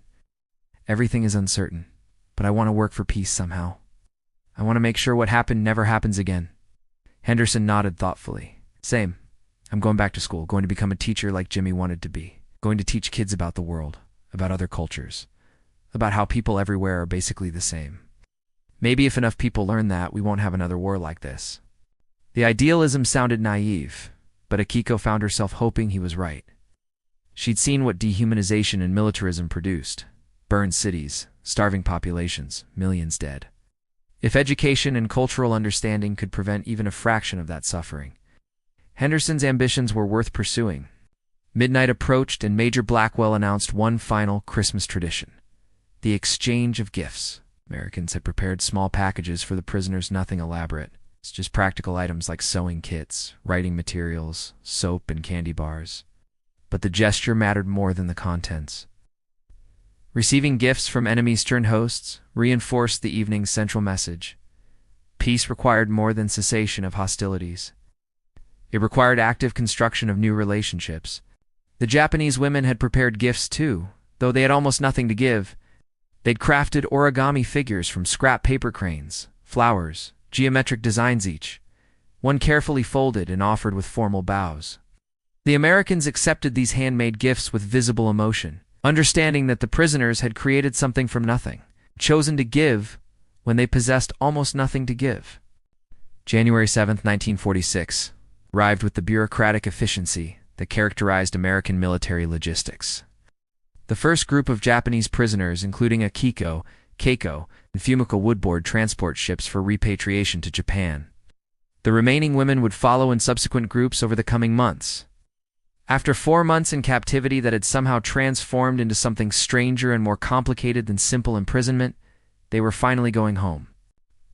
"Everything is uncertain, but I want to work for peace somehow. I want to make sure what happened never happens again." Henderson nodded thoughtfully. "Same. I'm going back to school, going to become a teacher like Jimmy wanted to be, going to teach kids about the world, about other cultures, about how people everywhere are basically the same. Maybe if enough people learn that, we won't have another war like this." The idealism sounded naive, but Akiko found herself hoping he was right. She'd seen what dehumanization and militarism produced: burned cities, starving populations, millions dead. If education and cultural understanding could prevent even a fraction of that suffering, Henderson's ambitions were worth pursuing. Midnight approached and Major Blackwell announced one final Christmas tradition: the exchange of gifts. Americans had prepared small packages for the prisoners, nothing elaborate. It's just practical items like sewing kits, writing materials, soap, and candy bars. But the gesture mattered more than the contents. Receiving gifts from enemy-stern hosts reinforced the evening's central message. Peace required more than cessation of hostilities. It required active construction of new relationships. The Japanese women had prepared gifts too, though they had almost nothing to give. They'd crafted origami figures from scrap paper cranes, flowers, geometric designs each, one carefully folded and offered with formal bows. The Americans accepted these handmade gifts with visible emotion, understanding that the prisoners had created something from nothing, chosen to give when they possessed almost nothing to give. January 7th, 1946, arrived with the bureaucratic efficiency that characterized American military logistics. The first group of Japanese prisoners, including Akiko, Keiko, and Fumiko, would board transport ships for repatriation to Japan. The remaining women would follow in subsequent groups over the coming months. After 4 months in captivity that had somehow transformed into something stranger and more complicated than simple imprisonment, they were finally going home.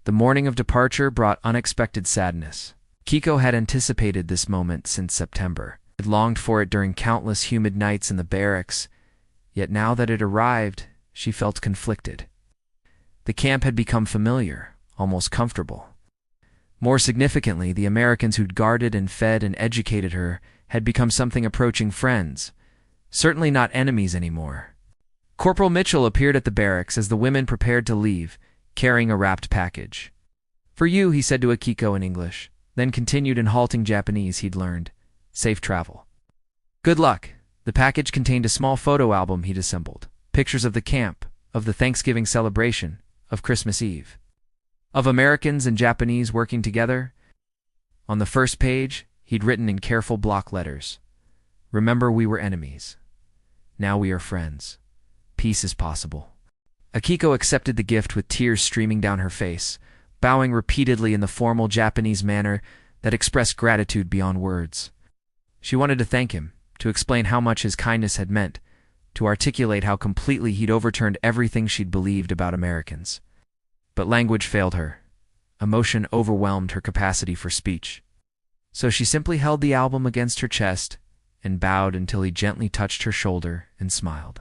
The morning of departure brought unexpected sadness. Kiko had anticipated this moment since September, had longed for it during countless humid nights in the barracks, yet now that it arrived, she felt conflicted. The camp had become familiar, almost comfortable. More significantly, the Americans who'd guarded and fed and educated her had become something approaching friends, certainly not enemies anymore. Corporal Mitchell appeared at the barracks as the women prepared to leave, carrying a wrapped package. "For you," he said to Akiko in English, then continued in halting Japanese he'd learned. "Safe travel." "Good luck." The package contained a small photo album he'd assembled. Pictures of the camp, of the Thanksgiving celebration, of Christmas Eve. Of Americans and Japanese working together. On the first page, he'd written in careful block letters, "Remember, we were enemies. Now we are friends. Peace is possible." Akiko accepted the gift with tears streaming down her face, bowing repeatedly in the formal Japanese manner that expressed gratitude beyond words. She wanted to thank him, to explain how much his kindness had meant, to articulate how completely he'd overturned everything she'd believed about Americans. But language failed her. Emotion overwhelmed her capacity for speech. So she simply held the album against her chest and bowed until he gently touched her shoulder and smiled.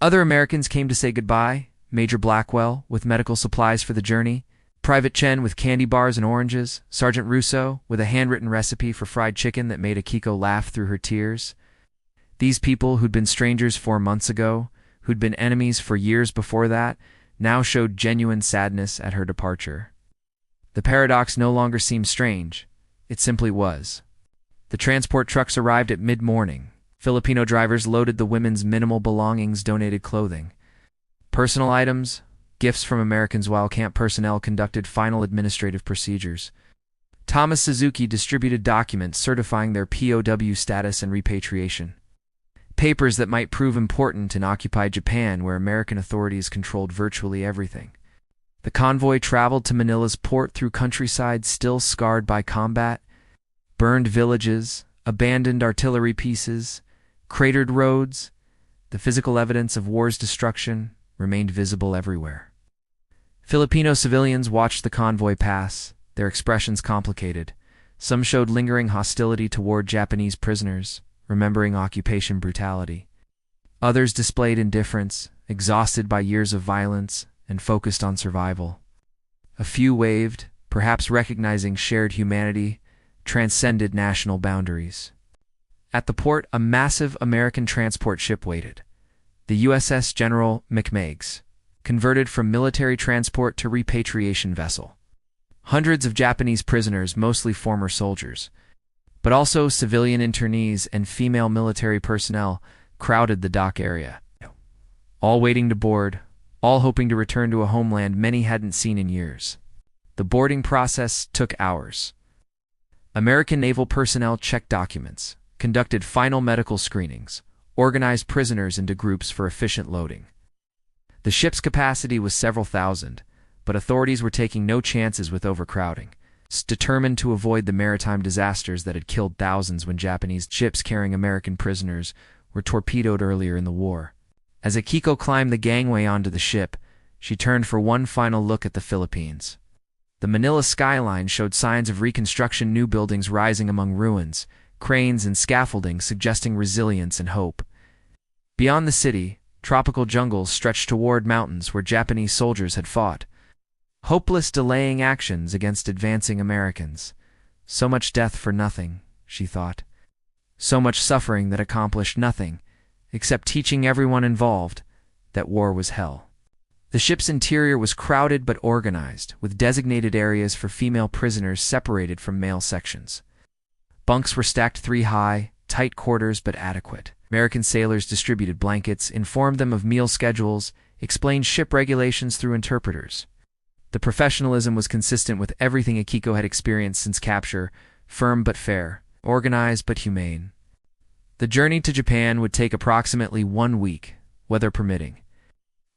Other Americans came to say goodbye: Major Blackwell with medical supplies for the journey, Private Chen with candy bars and oranges, Sergeant Russo with a handwritten recipe for fried chicken that made Akiko laugh through her tears. These people who'd been strangers 4 months ago, who'd been enemies for years before that, now showed genuine sadness at her departure. The paradox no longer seemed strange. It simply was. The transport trucks arrived at mid-morning. Filipino drivers loaded the women's minimal belongings, donated clothing, personal items, gifts from Americans, while camp personnel conducted final administrative procedures. Thomas Suzuki distributed documents certifying their POW status and repatriation. Papers that might prove important in occupied Japan, where American authorities controlled virtually everything. The convoy traveled to Manila's port through countryside still scarred by combat, burned villages, abandoned artillery pieces, cratered roads. The physical evidence of war's destruction remained visible everywhere. Filipino civilians watched the convoy pass, their expressions complicated. Some showed lingering hostility toward Japanese prisoners, remembering occupation brutality. Others displayed indifference, exhausted by years of violence and focused on survival. A few waved, perhaps recognizing shared humanity, transcended national boundaries. At the port, a massive American transport ship waited. The USS General McMeigs, converted from military transport to repatriation vessel. Hundreds of Japanese prisoners, mostly former soldiers, but also civilian internees and female military personnel, crowded the dock area. All waiting to board, all hoping to return to a homeland many hadn't seen in years. The boarding process took hours. American naval personnel checked documents, conducted final medical screenings, organized prisoners into groups for efficient loading. The ship's capacity was several thousand, but authorities were taking no chances with overcrowding, determined to avoid the maritime disasters that had killed thousands when Japanese ships carrying American prisoners were torpedoed earlier in the war. As Akiko climbed the gangway onto the ship, she turned for one final look at the Philippines. The Manila skyline showed signs of reconstruction, new buildings rising among ruins, cranes and scaffolding suggesting resilience and hope. Beyond the city, tropical jungles stretched toward mountains where Japanese soldiers had fought. Hopeless delaying actions against advancing Americans. So much death for nothing, she thought. So much suffering that accomplished nothing, except teaching everyone involved that war was hell. The ship's interior was crowded but organized, with designated areas for female prisoners separated from male sections. Bunks were stacked 3 high, tight quarters but adequate. American sailors distributed blankets, informed them of meal schedules, explained ship regulations through interpreters. The professionalism was consistent with everything Akiko had experienced since capture, firm but fair, organized but humane. The journey to Japan would take approximately 1 week, weather permitting.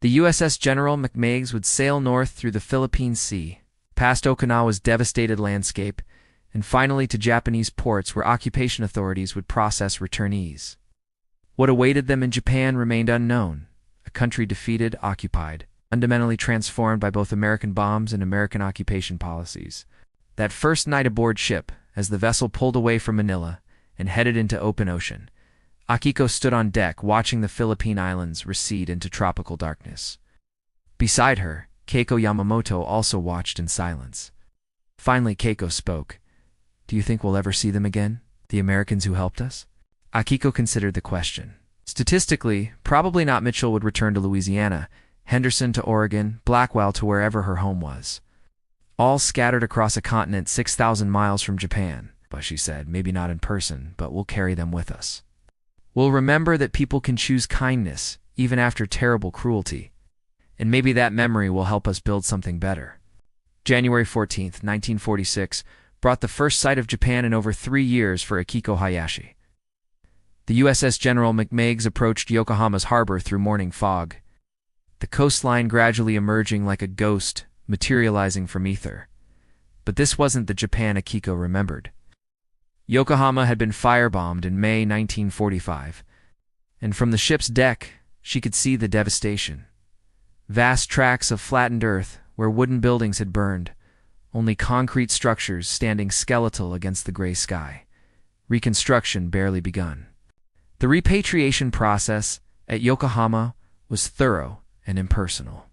The USS General McMeigs would sail north through the Philippine Sea, past Okinawa's devastated landscape, and finally to Japanese ports where occupation authorities would process returnees. What awaited them in Japan remained unknown, a country defeated, occupied, fundamentally transformed by both American bombs and American occupation policies. That first night aboard ship, as the vessel pulled away from Manila and headed into open ocean, Akiko stood on deck watching the Philippine Islands recede into tropical darkness. Beside her, Keiko Yamamoto also watched in silence. Finally, Keiko spoke. "Do you think we'll ever see them again?" The Americans who helped us? Akiko considered the question. Statistically, probably not. Mitchell would return to Louisiana, Henderson to Oregon, Blackwell to wherever her home was. All scattered across a continent 6,000 miles from Japan. But she said, maybe not in person, but we'll carry them with us. We'll remember that people can choose kindness, even after terrible cruelty. And maybe that memory will help us build something better. January 14th, 1946, brought the first sight of Japan in over 3 years for Akiko Hayashi. The USS General McMeigs approached Yokohama's harbor through morning fog, the coastline gradually emerging like a ghost materializing from ether. But this wasn't the Japan Akiko remembered. Yokohama had been firebombed in May 1945, and from the ship's deck she could see the devastation. Vast tracts of flattened earth where wooden buildings had burned, only concrete structures standing skeletal against the gray sky. Reconstruction barely begun. The repatriation process at Yokohama was thorough and impersonal.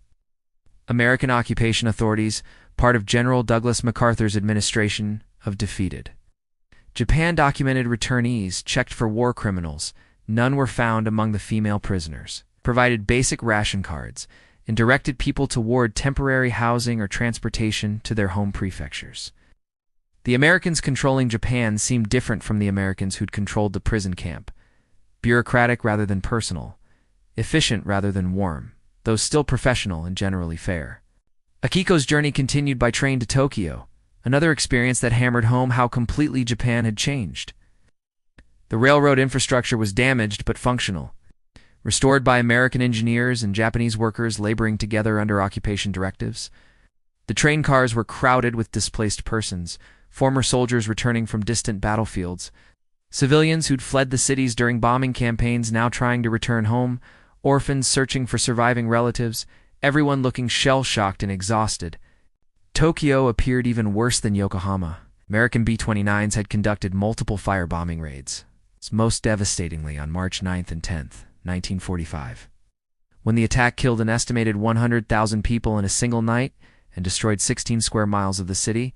American occupation authorities, part of General Douglas MacArthur's administration, have defeated. Japan documented returnees, checked for war criminals. None were found among the female prisoners, provided basic ration cards, and directed people toward temporary housing or transportation to their home prefectures. The Americans controlling Japan seemed different from the Americans who'd controlled the prison camp. Bureaucratic rather than personal, efficient rather than warm, though still professional and generally fair. Akiko's journey continued by train to Tokyo, another experience that hammered home how completely Japan had changed. The railroad infrastructure was damaged but functional, restored by American engineers and Japanese workers laboring together under occupation directives. The train cars were crowded with displaced persons, former soldiers returning from distant battlefields, civilians who'd fled the cities during bombing campaigns now trying to return home, orphans searching for surviving relatives, everyone looking shell-shocked and exhausted. Tokyo appeared even worse than Yokohama. American B-29s had conducted multiple firebombing raids, most devastatingly on March 9th and 10th, 1945. When the attack killed an estimated 100,000 people in a single night and destroyed 16 square miles of the city,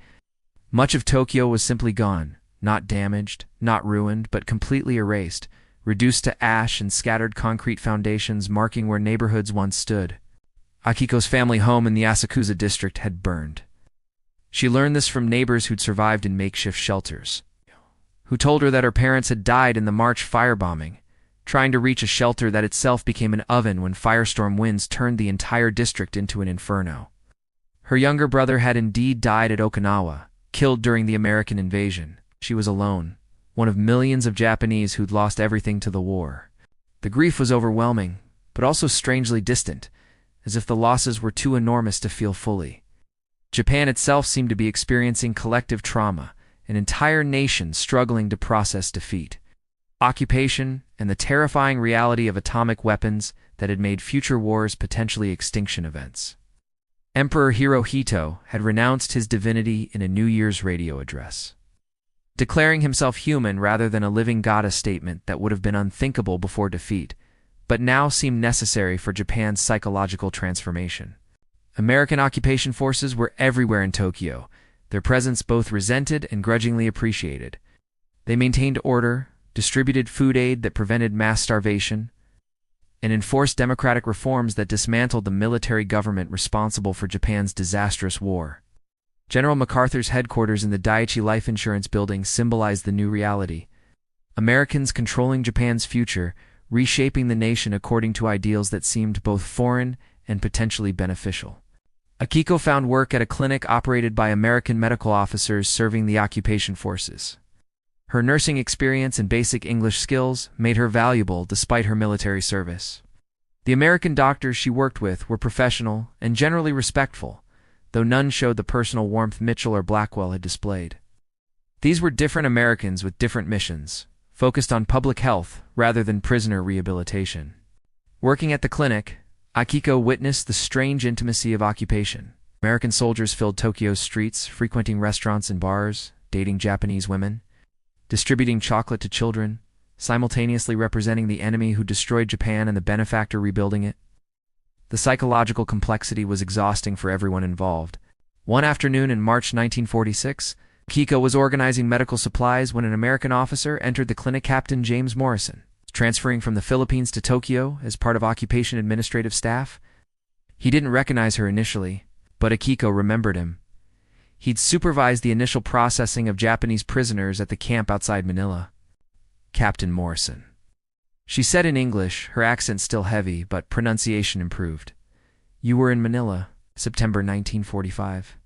much of Tokyo was simply gone, not damaged, not ruined, but completely erased, reduced to ash and scattered concrete foundations marking where neighborhoods once stood. Akiko's family home in the Asakusa district had burned. She learned this from neighbors who'd survived in makeshift shelters, who told her that her parents had died in the March firebombing, trying to reach a shelter that itself became an oven when firestorm winds turned the entire district into an inferno. Her younger brother had indeed died at Okinawa, killed during the American invasion. She was alone, one of millions of Japanese who'd lost everything to the war. The grief was overwhelming, but also strangely distant, as if the losses were too enormous to feel fully. Japan itself seemed to be experiencing collective trauma, an entire nation struggling to process defeat, occupation, and the terrifying reality of atomic weapons that had made future wars potentially extinction events. Emperor Hirohito had renounced his divinity in a New Year's radio address, declaring himself human rather than a living god, a statement that would have been unthinkable before defeat, but now seemed necessary for Japan's psychological transformation. American occupation forces were everywhere in Tokyo, their presence both resented and grudgingly appreciated. They maintained order, distributed food aid that prevented mass starvation, and enforced democratic reforms that dismantled the military government responsible for Japan's disastrous war. General MacArthur's headquarters in the Daiichi Life Insurance Building symbolized the new reality. Americans controlling Japan's future, reshaping the nation according to ideals that seemed both foreign and potentially beneficial. Akiko found work at a clinic operated by American medical officers serving the occupation forces. Her nursing experience and basic English skills made her valuable despite her military service. The American doctors she worked with were professional and generally respectful, though none showed the personal warmth Mitchell or Blackwell had displayed. These were different Americans with different missions, focused on public health rather than prisoner rehabilitation. Working at the clinic, Akiko witnessed the strange intimacy of occupation. American soldiers filled Tokyo's streets, frequenting restaurants and bars, dating Japanese women, distributing chocolate to children, simultaneously representing the enemy who destroyed Japan and the benefactor rebuilding it. The psychological complexity was exhausting for everyone involved. One afternoon in March 1946, Akiko was organizing medical supplies when an American officer entered the clinic. Captain James Morrison, transferring from the Philippines to Tokyo as part of occupation administrative staff. He didn't recognize her initially, but Akiko remembered him. He'd supervised the initial processing of Japanese prisoners at the camp outside Manila. Captain Morrison. She said in English, her accent still heavy, but pronunciation improved. You were in Manila, September 1945.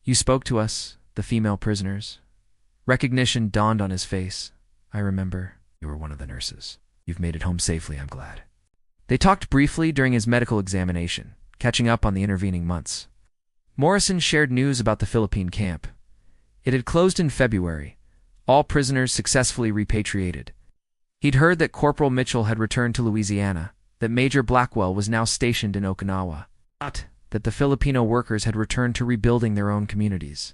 You spoke to us, the female prisoners. Recognition dawned on his face. I remember. You were one of the nurses. You've made it home safely, I'm glad. They talked briefly during his medical examination, catching up on the intervening months. Morrison shared news about the Philippine camp. It had closed in February, all prisoners successfully repatriated. He'd heard that Corporal Mitchell had returned to Louisiana, that Major Blackwell was now stationed in Okinawa, that the Filipino workers had returned to rebuilding their own communities.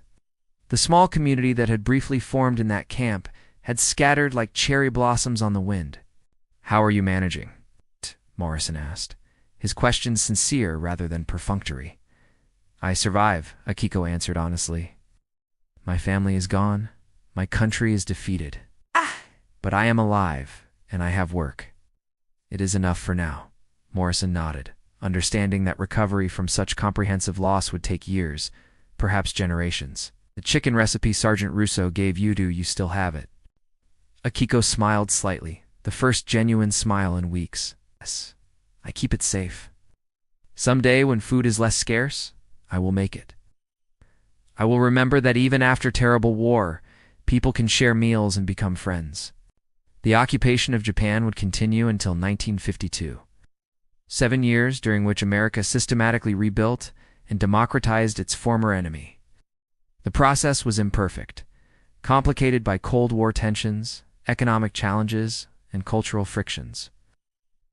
The small community that had briefly formed in that camp had scattered like cherry blossoms on the wind. How are you managing? Morrison asked, his questions sincere rather than perfunctory. I survive, Akiko answered honestly. My family is gone. My country is defeated. But I am alive, and I have work. It is enough for now. Morrison nodded, understanding that recovery from such comprehensive loss would take years, perhaps generations. The chicken recipe Sergeant Russo gave you still have it. Akiko smiled slightly, the first genuine smile in weeks. Yes, I keep it safe. Someday when food is less scarce, I will make it. I will remember that even after terrible war, people can share meals and become friends. The occupation of Japan would continue until 1952. 7 years during which America systematically rebuilt and democratized its former enemy. The process was imperfect, complicated by Cold War tensions, economic challenges, and cultural frictions.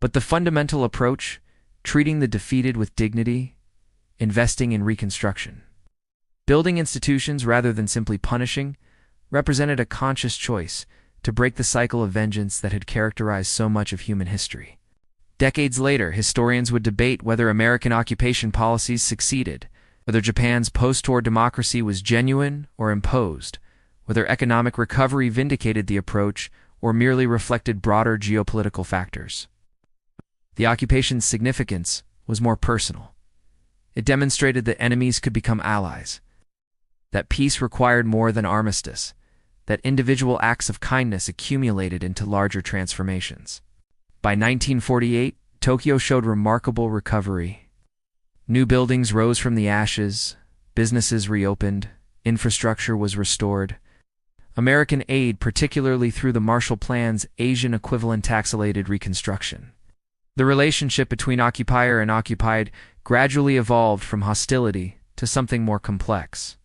But the fundamental approach, treating the defeated with dignity, investing in reconstruction, building institutions rather than simply punishing, represented a conscious choice to break the cycle of vengeance that had characterized so much of human history. Decades later, historians would debate whether American occupation policies succeeded, whether Japan's post-war democracy was genuine or imposed, whether economic recovery vindicated the approach or merely reflected broader geopolitical factors. The occupation's significance was more personal. It demonstrated that enemies could become allies, that peace required more than armistice, that individual acts of kindness accumulated into larger transformations. By 1948, Tokyo showed remarkable recovery. New buildings rose from the ashes, businesses reopened, infrastructure was restored. American aid, particularly through the Marshall Plan's Asian equivalent taxated reconstruction. The relationship between occupier and occupied gradually evolved from hostility to something more complex.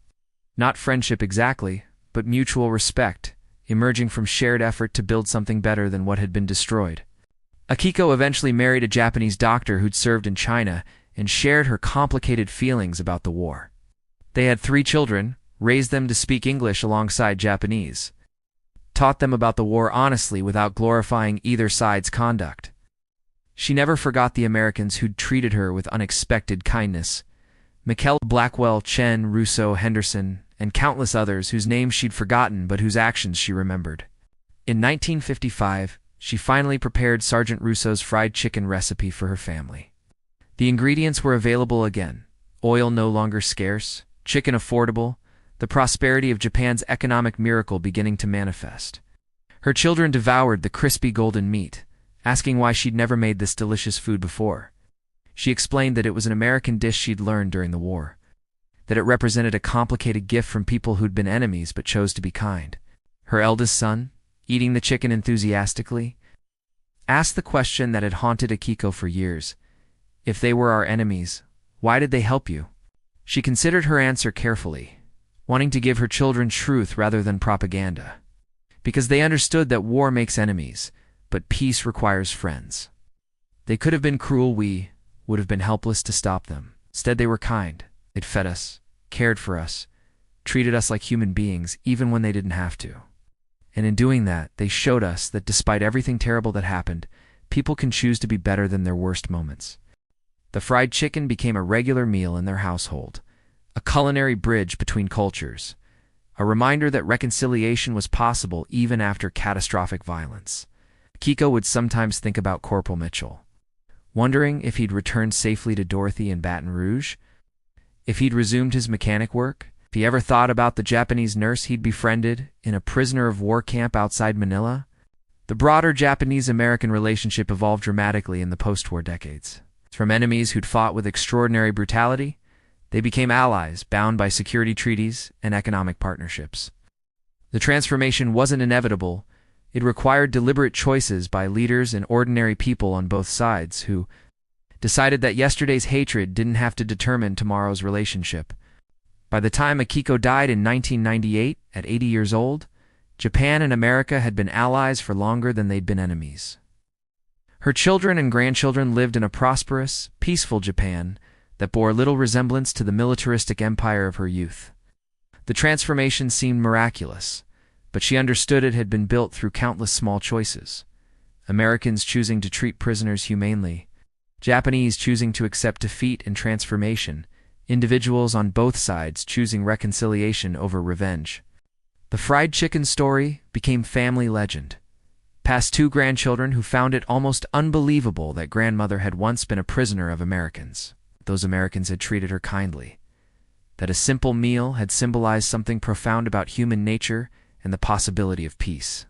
Not friendship exactly, but mutual respect, emerging from shared effort to build something better than what had been destroyed. Akiko eventually married a Japanese doctor who'd served in China and shared her complicated feelings about the war. They had 3 children, raised them to speak English alongside Japanese, taught them about the war honestly without glorifying either side's conduct. She never forgot the Americans who'd treated her with unexpected kindness. Mikkel, Blackwell, Chen, Russo, Henderson, and countless others whose names she'd forgotten but whose actions she remembered. In 1955, she finally prepared Sergeant Russo's fried chicken recipe for her family. The ingredients were available again, oil no longer scarce, chicken affordable, the prosperity of Japan's economic miracle beginning to manifest. Her children devoured the crispy golden meat, asking why she'd never made this delicious food before. She explained that it was an American dish she'd learned during the war, that it represented a complicated gift from people who'd been enemies but chose to be kind. Her eldest son, eating the chicken enthusiastically, asked the question that had haunted Akiko for years. If they were our enemies, why did they help you? She considered her answer carefully, wanting to give her children truth rather than propaganda. Because they understood that war makes enemies, but peace requires friends. They could have been cruel, we would have been helpless to stop them. Instead, they were kind. They'd fed us, cared for us, treated us like human beings even when they didn't have to. And in doing that, they showed us that despite everything terrible that happened, people can choose to be better than their worst moments. The fried chicken became a regular meal in their household, a culinary bridge between cultures, a reminder that reconciliation was possible even after catastrophic violence. Akiko would sometimes think about Corporal Mitchell, wondering if he'd returned safely to Dorothy in Baton Rouge, if he'd resumed his mechanic work, if he ever thought about the Japanese nurse he'd befriended in a prisoner of war camp outside Manila. The broader Japanese-American relationship evolved dramatically in the post-war decades. From enemies who'd fought with extraordinary brutality, they became allies bound by security treaties and economic partnerships. The transformation wasn't inevitable. It required deliberate choices by leaders and ordinary people on both sides who decided that yesterday's hatred didn't have to determine tomorrow's relationship. By the time Akiko died in 1998, at 80 years old, Japan and America had been allies for longer than they'd been enemies. Her children and grandchildren lived in a prosperous, peaceful Japan that bore little resemblance to the militaristic empire of her youth. The transformation seemed miraculous, but she understood it had been built through countless small choices. Americans choosing to treat prisoners humanely, Japanese choosing to accept defeat and transformation, individuals on both sides choosing reconciliation over revenge. The fried chicken story became family legend, past two grandchildren who found it almost unbelievable that grandmother had once been a prisoner of Americans. Those Americans had treated her kindly, that a simple meal had symbolized something profound about human nature and the possibility of peace.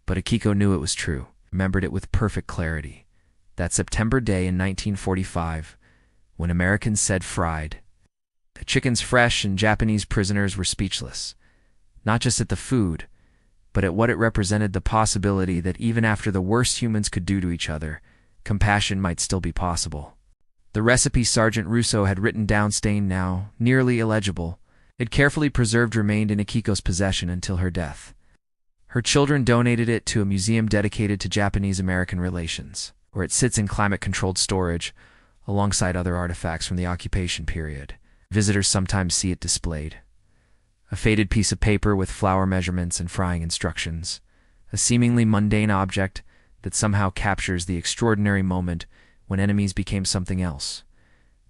But Akiko knew it was true, remembered it with perfect clarity. That September day in 1945, when Americans said fried, the chickens fresh and Japanese prisoners were speechless, not just at the food, but at what it represented, the possibility that even after the worst humans could do to each other, compassion might still be possible. The recipe Sergeant Russo had written down, stained now, nearly illegible, it carefully preserved, remained in Akiko's possession until her death. Her children donated it to a museum dedicated to Japanese-American relations, where it sits in climate-controlled storage, alongside other artifacts from the occupation period. Visitors sometimes see it displayed. A faded piece of paper with flour measurements and frying instructions, a seemingly mundane object that somehow captures the extraordinary moment when enemies became something else,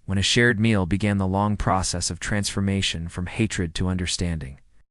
when a shared meal began the long process of transformation from hatred to understanding.